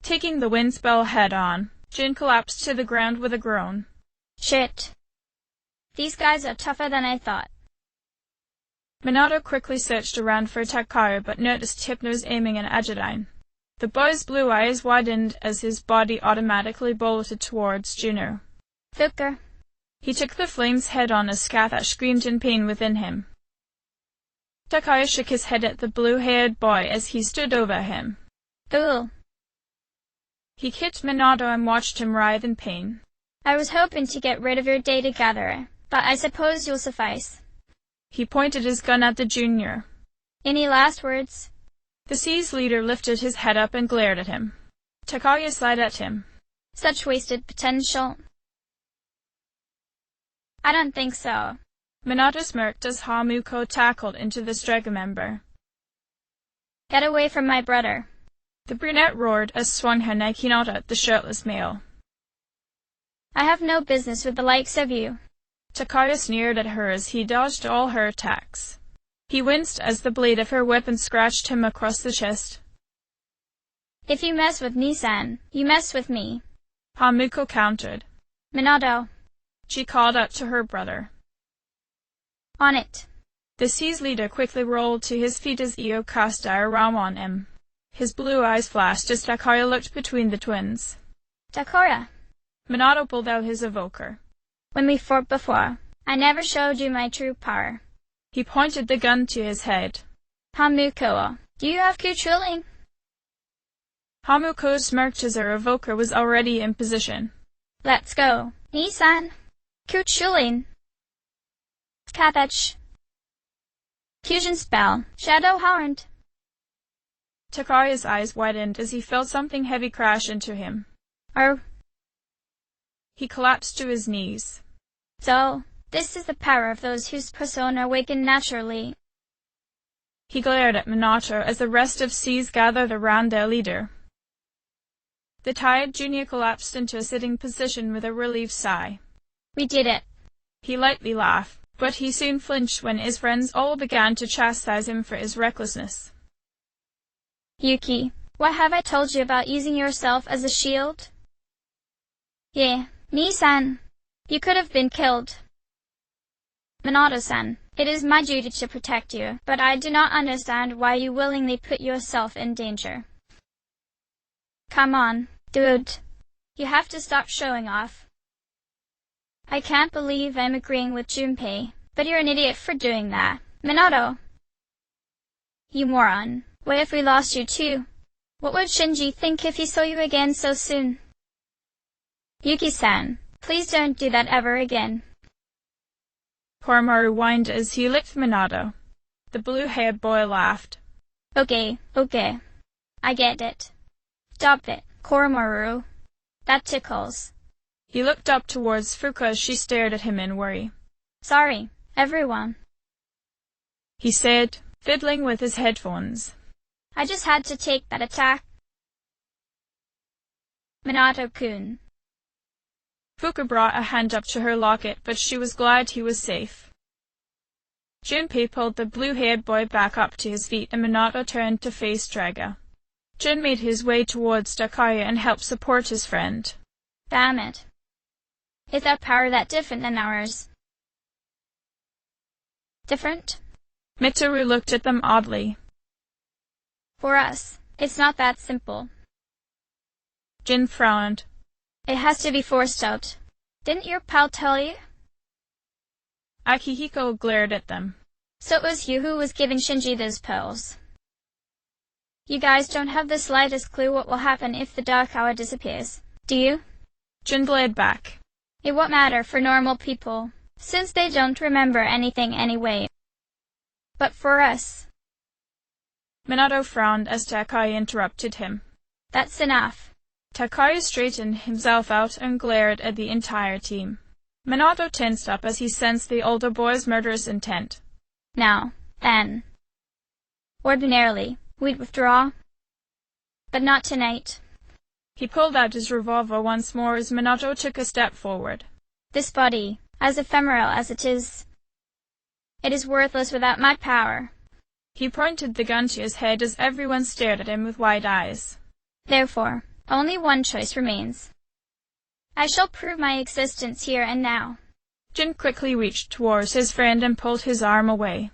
Taking the wind spell head-on, Jin collapsed to the ground with a groan. Shit. These guys are tougher than I thought. Minato quickly searched around for Takaya but noticed Hypnos aiming an Agidine. The boy's blue eyes widened as his body automatically bolted towards Juno. Fuka. He took the flames head-on as Skathash screamed in pain within him. Takaya shook his head at the blue-haired boy as he stood over him. Fool. He kicked Minato and watched him writhe in pain. I was hoping to get rid of your data gatherer, but I suppose you'll suffice. He pointed his gun at the junior. Any last words? The Sea's leader lifted his head up and glared at him. Takaya sighed at him. Such wasted potential. I don't think so. Minato smirked as Hamuko tackled into the Strega member. Get away from my brother. The brunette roared as swung her Naginata at the shirtless male. I have no business with the likes of you. Takaya sneered at her as he dodged all her attacks. He winced as the blade of her weapon scratched him across the chest. If you mess with Nisan, you mess with me. Hamuko countered. Minato. She called out to her brother. On it. The sea's leader quickly rolled to his feet as Io cast a ram on him. His blue eyes flashed as Takaya looked between the twins. Takora, Minato pulled out his evoker. when we fought before, I never showed you my true power. He pointed the gun to his head. Hamuko, do you have Kuchuling? Hamuko smirked as her evoker was already in position. Let's go. Nissan. Kuchuling. Kathach. Fusion spell. Shadow Hound. Takaya's eyes widened as he felt something heavy crash into him. He collapsed to his knees. So, this is the power of those whose persona awaken naturally. He glared at Minato as the rest of Seas gathered around their leader. The tired junior collapsed into a sitting position with a relieved sigh. We did it. He lightly laughed, but he soon flinched when his friends all began to chastise him for his recklessness. Yuki, what have I told you about using yourself as a shield? Yeah, Nissan. You could have been killed. Minato-san, it is my duty to protect you, but I do not understand why you willingly put yourself in danger. Come on, dude. You have to stop showing off. I can't believe I'm agreeing with Junpei, but you're an idiot for doing that. Minato! You moron. What if we lost you too? What would Shinji think if he saw you again so soon? Yuki-san, please don't do that ever again. Koromaru whined as he licked Minato. The blue-haired boy laughed. Okay. I get it. Stop it, Koromaru. That tickles. He looked up towards Fuka as she stared at him in worry. Sorry, everyone. He said, fiddling with his headphones. I just had to take that attack. Minato-kun. Fuka brought a hand up to her locket, but she was glad he was safe. Junpei pulled the blue-haired boy back up to his feet, and Minato turned to face Draga. Jun made his way towards Takaya and helped support his friend. Damn it. Is their power that different than ours? Different? Mitsuru looked at them oddly. For us, it's not that simple. Jin frowned. It has to be forced out. Didn't your pal tell you? Akihiko glared at them. So it was you who was giving Shinji those pearls. You guys don't have the slightest clue what will happen if the dark hour disappears, do you? Jin glared back. It won't matter for normal people, since they don't remember anything anyway. But for us... Minato frowned as Takaya interrupted him. That's enough. Takaya straightened himself out and glared at the entire team. Minato tensed up as he sensed the older boy's murderous intent. Now, then. Ordinarily, we'd withdraw. But not tonight. He pulled out his revolver once more as Minato took a step forward. This body, as ephemeral as it is worthless without my power. He pointed the gun to his head as everyone stared at him with wide eyes. Therefore, only one choice remains. I shall prove my existence here and now. Jin quickly reached towards his friend and pulled his arm away.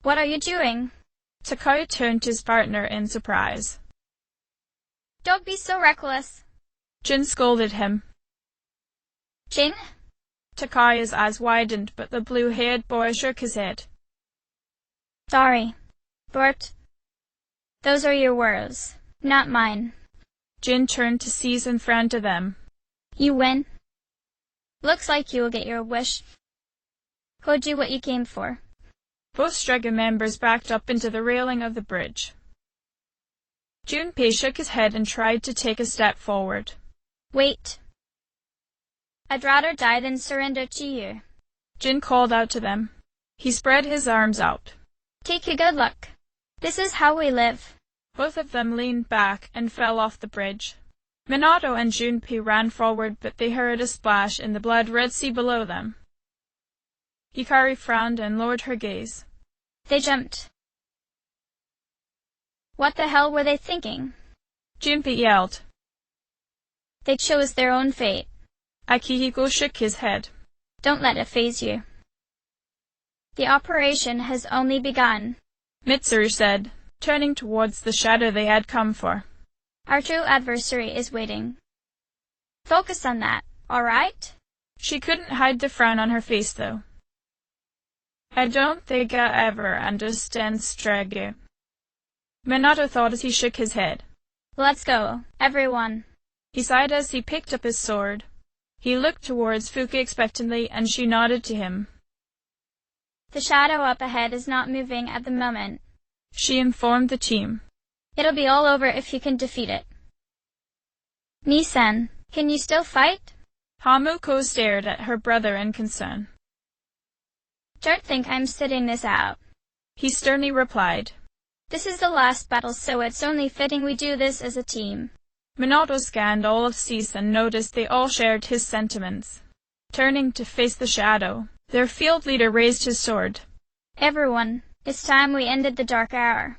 What are you doing? Takaya turned to his partner in surprise. Don't be so reckless. Jin scolded him. Jin? Takaya's eyes widened, but the blue-haired boy shook his head. Sorry, Bert. Those are your words, not mine. Jin turned to seize and frowned to them. You win. Looks like you will get your wish. Go do what you came for. Both Strega members backed up into the railing of the bridge. Junpei shook his head and tried to take a step forward. Wait. I'd rather die than surrender to you. Jin called out to them. He spread his arms out. Take your good luck. This is how we live. Both of them leaned back and fell off the bridge. Minato and Junpei ran forward, but they heard a splash in the blood-red sea below them. Hikari frowned and lowered her gaze. They jumped. What the hell were they thinking? Junpei yelled. They chose their own fate. Akihiko shook his head. Don't let it faze you. The operation has only begun, Mitsuru said, turning towards the shadow they had come for. Our true adversary is waiting. Focus on that, all right? She couldn't hide the frown on her face, though. I don't think I ever understand Strage. Minato thought as he shook his head. Let's go, everyone. He sighed as he picked up his sword. He looked towards Fuka expectantly, and she nodded to him. The shadow up ahead is not moving at the moment, she informed the team. It'll be all over if you can defeat it. Nisan, can you still fight? Hamuko stared at her brother in concern. Don't think I'm sitting this out, he sternly replied. This is the last battle, so it's only fitting we do this as a team. Minato scanned all of Cease and noticed they all shared his sentiments. Turning to face the shadow, their field leader raised his sword. Everyone, it's time we ended the dark hour.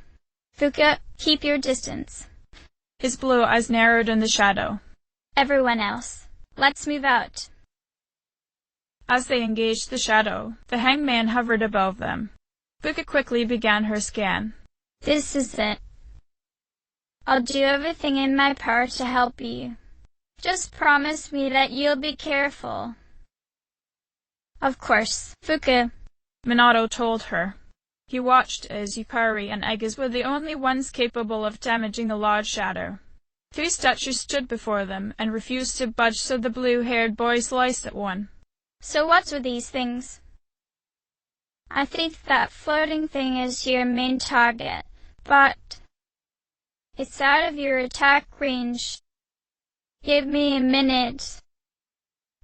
Fuka, keep your distance. His blue eyes narrowed in the shadow. Everyone else, let's move out. As they engaged the shadow, the hangman hovered above them. Fuka quickly began her scan. This is it. I'll do everything in my power to help you. Just promise me that you'll be careful. Of course, Fuka, Minato told her. He watched as Yukari and Aigis were the only ones capable of damaging the large shadow. 3 statues stood before them and refused to budge, so the blue-haired boy sliced at one. So what's with these things? I think that floating thing is your main target, but it's out of your attack range. Give me a minute.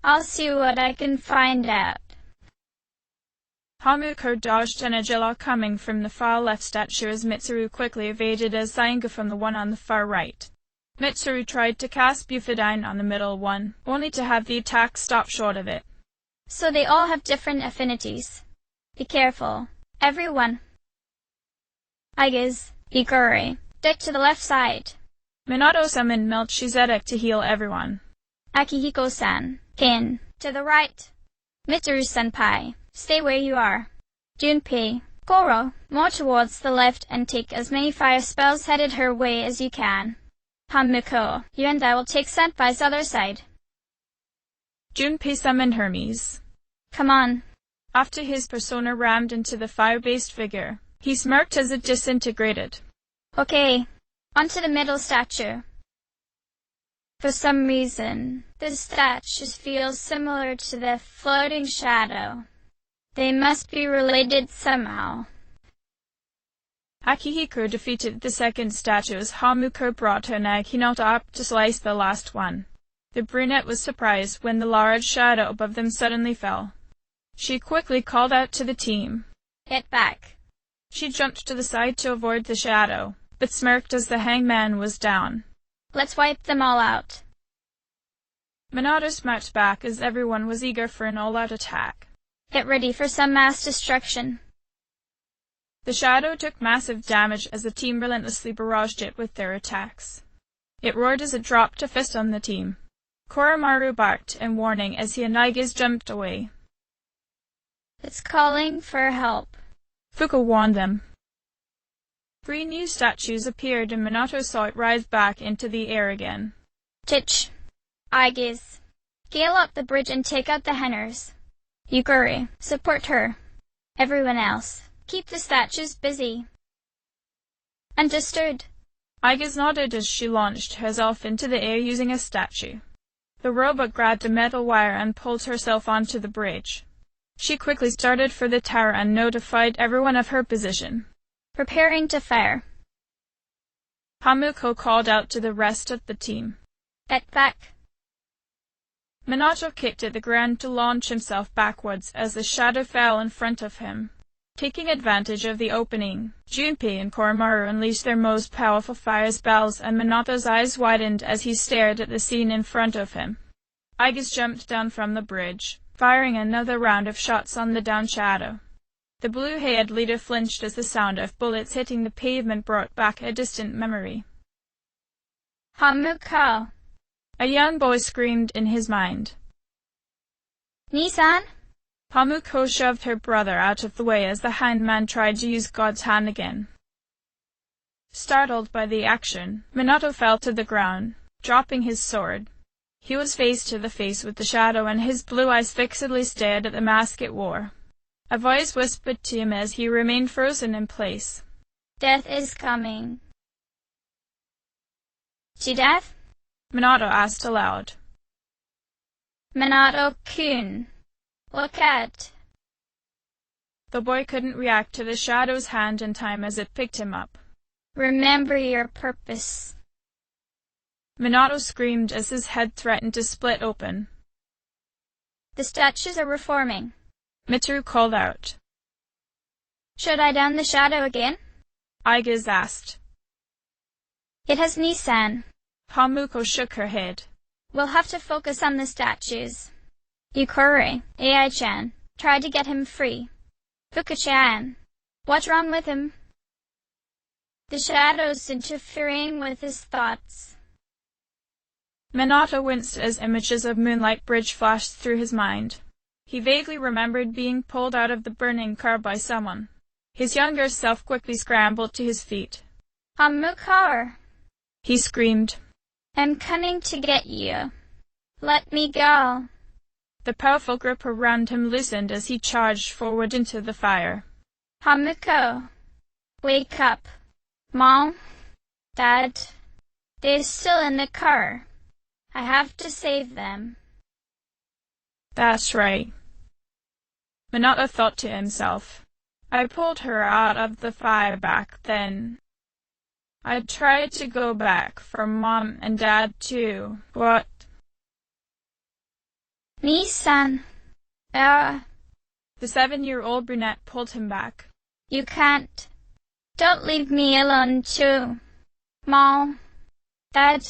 I'll see what I can find out. Hamuko dodged an Agila coming from the far left statue as Mitsuru quickly evaded a Zainga from the one on the far right. Mitsuru tried to cast Bufadine on the middle one, only to have the attack stop short of it. So they all have different affinities. Be careful, everyone. Aigis, Ikuri, stick to the left side. Minato summoned Melchizedek to heal everyone. Akihiko-san, Kin, to the right. Mitsuru-senpai, stay where you are. Junpei, Goro, more towards the left and take as many fire spells headed her way as you can. Hamuko, you and I will take Senpai's other side. Junpei summoned Hermes. Come on. After his persona rammed into the fire-based figure, he smirked as it disintegrated. Okay, onto the middle statue. For some reason, the statues feel similar to the floating shadow. They must be related somehow. Akihiko defeated the second statue as Hamuko brought her Hinata up to slice the last one. The brunette was surprised when the large shadow above them suddenly fell. She quickly called out to the team. Get back. She jumped to the side to avoid the shadow, but smirked as the hangman was down. Let's wipe them all out. Minato smirked back as everyone was eager for an all-out attack. Get ready for some mass destruction. The shadow took massive damage as the team relentlessly barraged it with their attacks. It roared as it dropped a fist on the team. Koromaru barked in warning as he and Aigis jumped away. It's calling for help, Fuka warned them. 3 new statues appeared and Minato saw it rise back into the air again. Tich, Aigis, scale up the bridge and take out the henners. Yukuri, support her. Everyone else, keep the statues busy. Understood. Aigis nodded as she launched herself into the air using a statue. The robot grabbed a metal wire and pulled herself onto the bridge. She quickly started for the tower and notified everyone of her position. Preparing to fire. Hamuko called out to the rest of the team. Get back. Minato kicked at the ground to launch himself backwards as the shadow fell in front of him. Taking advantage of the opening, Junpei and Koromaru unleashed their most powerful fire spells, and Minato's eyes widened as he stared at the scene in front of him. Aigis jumped down from the bridge, firing another round of shots on the down shadow. The blue-haired leader flinched as the sound of bullets hitting the pavement brought back a distant memory. Hamuko, a young boy screamed in his mind. Nisan? Hamuko shoved her brother out of the way as the hanged man tried to use God's hand again. Startled by the action, Minato fell to the ground, dropping his sword. He was face to the face with the shadow, and his blue eyes fixedly stared at the mask it wore. A voice whispered to him as he remained frozen in place. Death is coming. To death? Minato asked aloud. Minato-kun, look at. The boy couldn't react to the shadow's hand in time as it picked him up. Remember your purpose. Minato screamed as his head threatened to split open. The statues are reforming. Mitsuru called out. Should I down the shadow again? Aigiz asked. It has Nissan. Hamuko shook her head. We'll have to focus on the statues. Yukuri, Ai-chan, try to get him free. Fuku-chan, what's wrong with him? The shadow's interfering with his thoughts. Minato winced as images of Moonlight Bridge flashed through his mind. He vaguely remembered being pulled out of the burning car by someone. His younger self quickly scrambled to his feet. Hamukar, he screamed. I'm coming to get you. Let me go. The powerful grip around him loosened as he charged forward into the fire. Hamuko, wake up. Mom, Dad, they're still in the car. I have to save them. That's right. Minato thought to himself. I pulled her out of the fire back then. I tried to go back for Mom and Dad too, but... Nissan. The 7-year-old brunette pulled him back. You can't. Don't leave me alone too. Mom, Dad,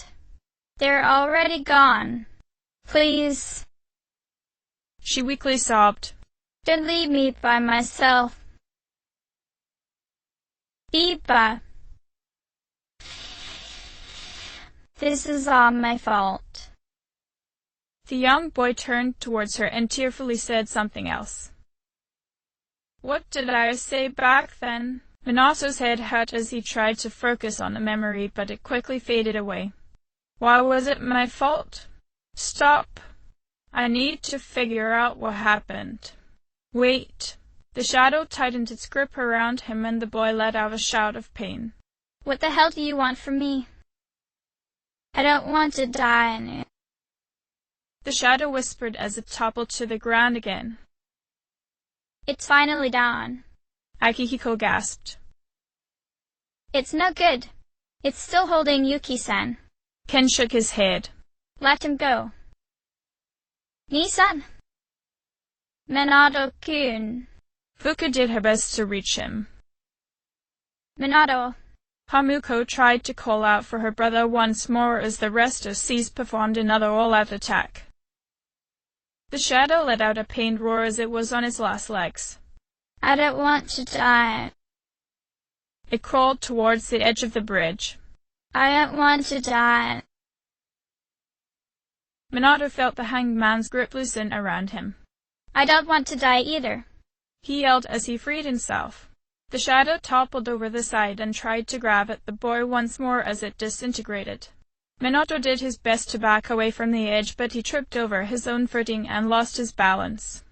they're already gone. Please. She weakly sobbed. Don't leave me by myself. Biba. This is all my fault. The young boy turned towards her and tearfully said something else. What did I say back then? Minato's head hurt as he tried to focus on the memory, but it quickly faded away. Why was it my fault? Stop. I need to figure out what happened. Wait. The shadow tightened its grip around him and the boy let out a shout of pain. What the hell do you want from me? I don't want to die in it. The shadow whispered as it toppled to the ground again. It's finally down. Akihiko gasped. It's no good. It's still holding Yuki-san. Ken shook his head. Let him go. Nissan. Minato-kun. Fuka did her best to reach him. Minato. Hamuko tried to call out for her brother once more as the rest of Cease performed another all-out attack. The shadow let out a pained roar as it was on its last legs. I don't want to die. It crawled towards the edge of the bridge. I don't want to die. Minato felt the hanged man's grip loosen around him. I don't want to die either. He yelled as he freed himself. The shadow toppled over the side and tried to grab at the boy once more as it disintegrated. Minato did his best to back away from the edge, but he tripped over his own footing and lost his balance.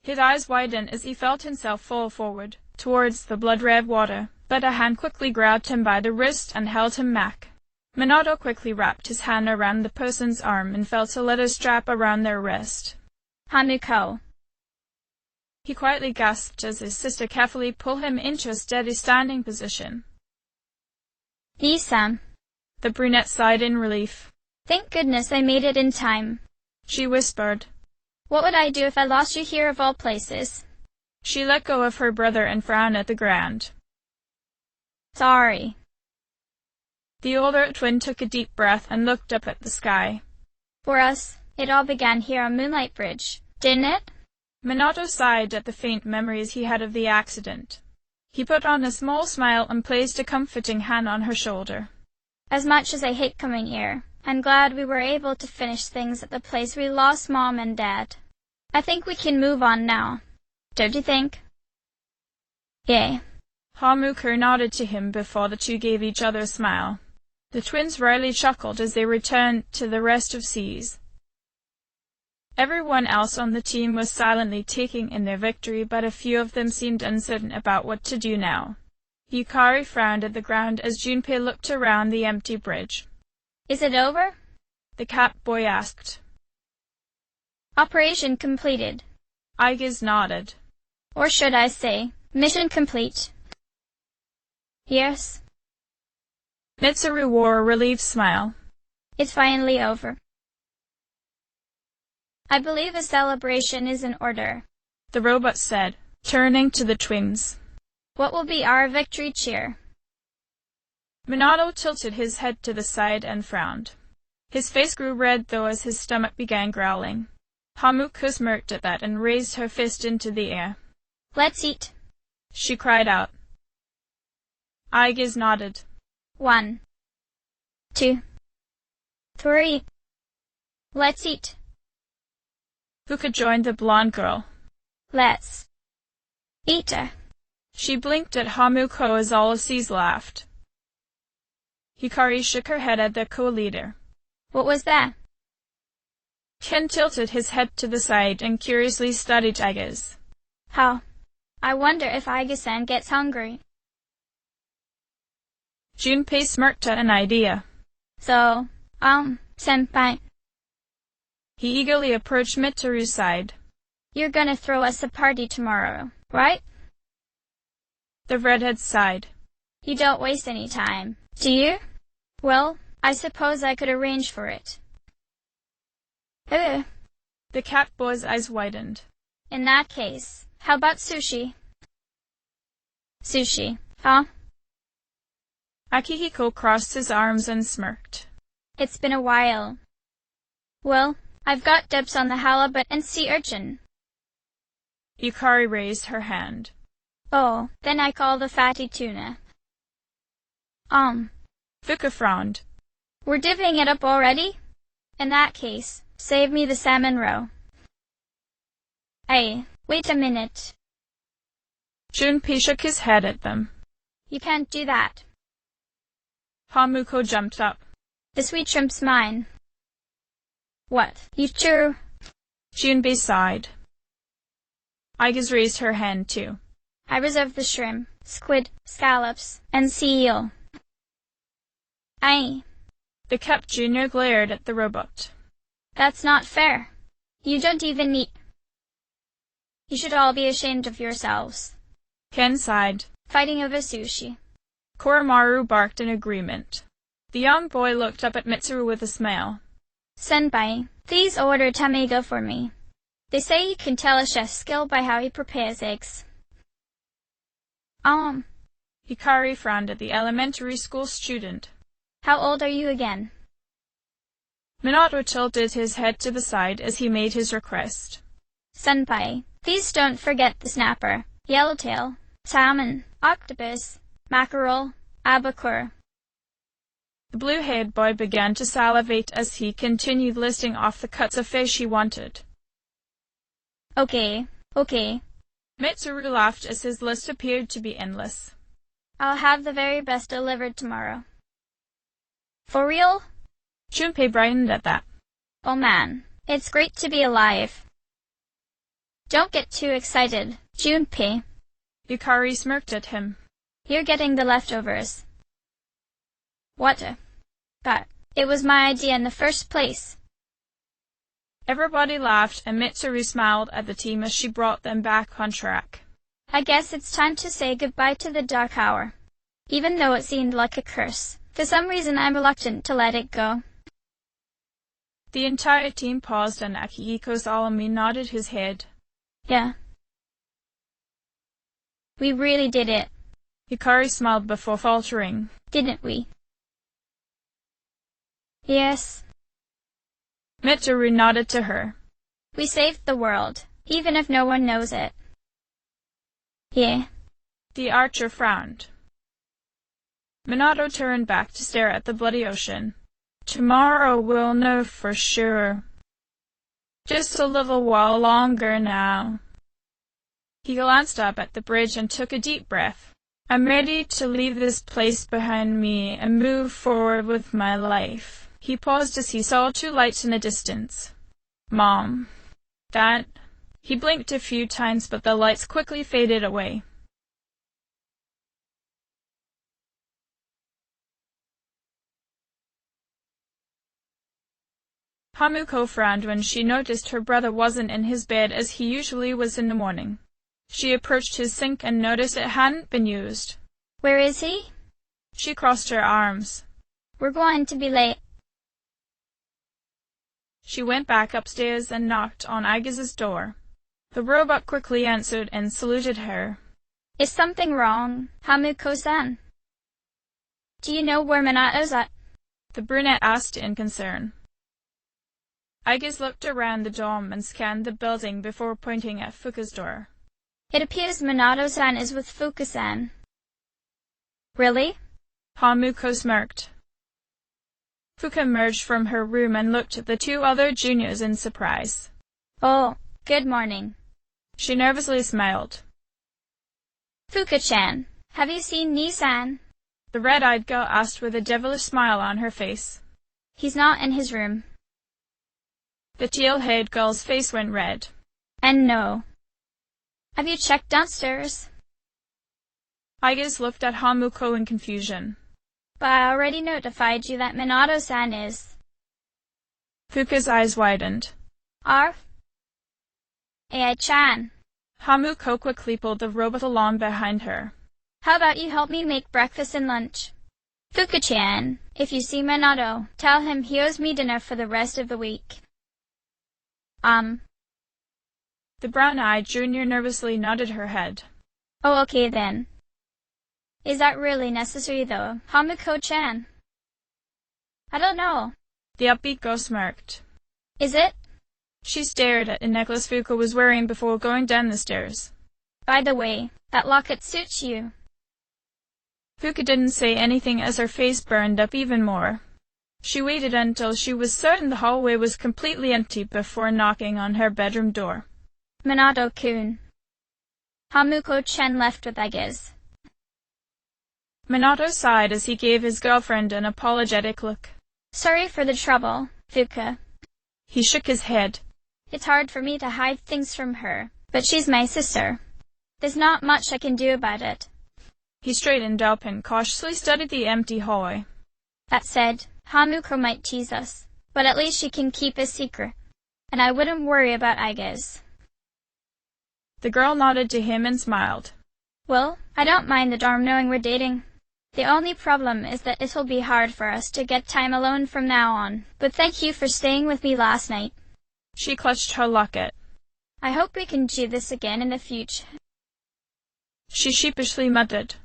His eyes widened as he felt himself fall forward, towards the blood-red water, but a hand quickly grabbed him by the wrist and held him back. Minato quickly wrapped his hand around the person's arm and felt a leather strap around their wrist. Hamuko. He quietly gasped as his sister carefully pulled him into a steady standing position. Nissan. The brunette sighed in relief. Thank goodness I made it in time. She whispered. What would I do if I lost you here of all places? She let go of her brother and frowned at the ground. Sorry. The older twin took a deep breath and looked up at the sky. For us, it all began here on Moonlight Bridge, didn't it? Minato sighed at the faint memories he had of the accident. He put on a small smile and placed a comforting hand on her shoulder. As much as I hate coming here, I'm glad we were able to finish things at the place we lost Mom and Dad. I think we can move on now. don't you think? Yeah. Hamuko nodded to him before the two gave each other a smile. The twins wryly chuckled as they returned to the rest of seas. Everyone else on the team was silently taking in their victory, but a few of them seemed uncertain about what to do now. Yukari frowned at the ground as Junpei looked around the empty bridge. Is it over? The cat boy asked. Operation completed. Aigis nodded. Or should I say, mission complete. Yes. Mitsuru wore a relieved smile. It's finally over. I believe a celebration is in order, the robot said, turning to the twins. What will be our victory cheer? Minato tilted his head to the side and frowned. His face grew red though as his stomach began growling. Hamuko smirked at that and raised her fist into the air. Let's eat, she cried out. Aigis nodded. 1, 2, 3. Let's eat. Fuka joined the blonde girl. Let's eat her. She blinked at Hamuko as all of Seas laughed. Hikari shook her head at their co-leader. What was that? Ken tilted his head to the side and curiously studied Aigis. How? I wonder if Aigis-san gets hungry. Junpei smirked at an idea. So, senpai. He eagerly approached Mitsuru's side. You're gonna throw us a party tomorrow, right? The redhead sighed. You don't waste any time, do you? Well, I suppose I could arrange for it. The cat boy's eyes widened. In that case, how about sushi? Sushi, huh? Akihiko crossed his arms and smirked. It's been a while. Well, I've got dibs on the halibut and sea urchin. Yukari raised her hand. Oh, then I call the fatty tuna. Fuka frowned. We're divvying it up already? In that case, save me the salmon roe. Hey, wait a minute. Junpei shook his head at them. You can't do that. Hamuko jumped up. The sweet shrimp's mine. What, you sure? Junpei sighed. Aigis raised her hand too. I reserve the shrimp, squid, scallops, and sea eel. Aye. The Cap Jr. glared at the robot. That's not fair. You don't even eat. You should all be ashamed of yourselves. Ken sighed. Fighting over sushi. Koromaru barked in agreement. The young boy looked up at Mitsuru with a smile. Senpai, please order tamago for me. They say you can tell a chef's skill by how he prepares eggs. Hikari frowned at the elementary school student. How old are you again? Minato tilted his head to the side as he made his request. Senpai, please don't forget the snapper, yellowtail, salmon, octopus, mackerel, albacore. The blue-haired boy began to salivate as he continued listing off the cuts of fish he wanted. Okay. Mitsuru laughed as his list appeared to be endless. I'll have the very best delivered tomorrow. For real? Junpei brightened at that. Oh man, it's great to be alive. Don't get too excited, Junpei. Yukari smirked at him. You're getting the leftovers. What? But it was my idea in the first place. Everybody laughed and Mitsuru smiled at the team as she brought them back on track. I guess it's time to say goodbye to the dark hour. Even though it seemed like a curse, for some reason I'm reluctant to let it go. The entire team paused and Akihiko solemnly nodded his head. Yeah. We really did it. Hikari smiled before faltering. Didn't we? Yes. Mitsuru nodded to her. We saved the world, even if no one knows it. Yeah. The archer frowned. Minato turned back to stare at the bloody ocean. Tomorrow we'll know for sure. Just a little while longer now. He glanced up at the bridge and took a deep breath. I'm ready to leave this place behind me and move forward with my life. He paused as he saw two lights in the distance. Mom. Dad. He blinked a few times, but the lights quickly faded away. Hamuko frowned when she noticed her brother wasn't in his bed as he usually was in the morning. She approached his sink and noticed it hadn't been used. Where is he? She crossed her arms. We're going to be late. She went back upstairs and knocked on Agiz's door. The robot quickly answered and saluted her. Is something wrong, Hamuko-san? Do you know where Minato's at? The brunette asked in concern. Agiz looked around the dome and scanned the building before pointing at Fuka's door. It appears Minato-san is with Fuka-san. Really? Hamuko smirked. Fuka emerged from her room and looked at the two other juniors in surprise. Oh, good morning. She nervously smiled. Fuka-chan, have you seen Ni-san? The red-eyed girl asked with a devilish smile on her face. He's not in his room. The teal-haired girl's face went red. And no. Have you checked downstairs? Agiz looked at Hamuko in confusion. But I already notified you that Minato-san is. Fuka's eyes widened. Ai-chan. Hamuko quickly pulled the robot along behind her. How about you help me make breakfast and lunch? Fuka-chan, if you see Minato, tell him he owes me dinner for the rest of the week. The brown-eyed junior nervously nodded her head. Oh, okay then. Is that really necessary though, Hamuko-chan? I don't know. The upbeat girl smirked. Is it? She stared at the necklace Fuka was wearing before going down the stairs. By the way, that locket suits you. Fuka didn't say anything as her face burned up even more. She waited until she was certain the hallway was completely empty before knocking on her bedroom door. Minato-kun. Hamuko-chan left with Agiz. Minato sighed as he gave his girlfriend an apologetic look. Sorry for the trouble, Fuka. He shook his head. It's hard for me to hide things from her, but she's my sister. There's not much I can do about it. He straightened up and cautiously studied the empty hallway. That said, Hamuko might tease us, but at least she can keep a secret, and I wouldn't worry about Agiz. The girl nodded to him and smiled. Well, I don't mind the dorm knowing we're dating. The only problem is that it'll be hard for us to get time alone from now on, but thank you for staying with me last night. She clutched her locket. I hope we can do this again in the future. She sheepishly muttered.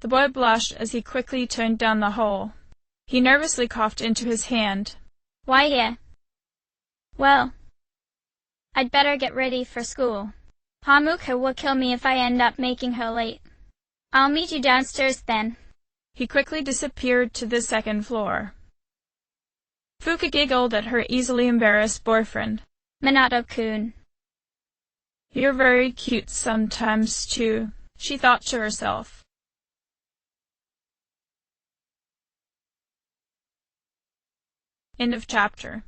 The boy blushed as he quickly turned down the hole. He nervously coughed into his hand. Why, yeah. Well, I'd better get ready for school. Hamuko will kill me if I end up making her late. I'll meet you downstairs then. He quickly disappeared to the second floor. Fuka giggled at her easily embarrassed boyfriend. Minato-kun. You're very cute sometimes, too, she thought to herself. End of chapter.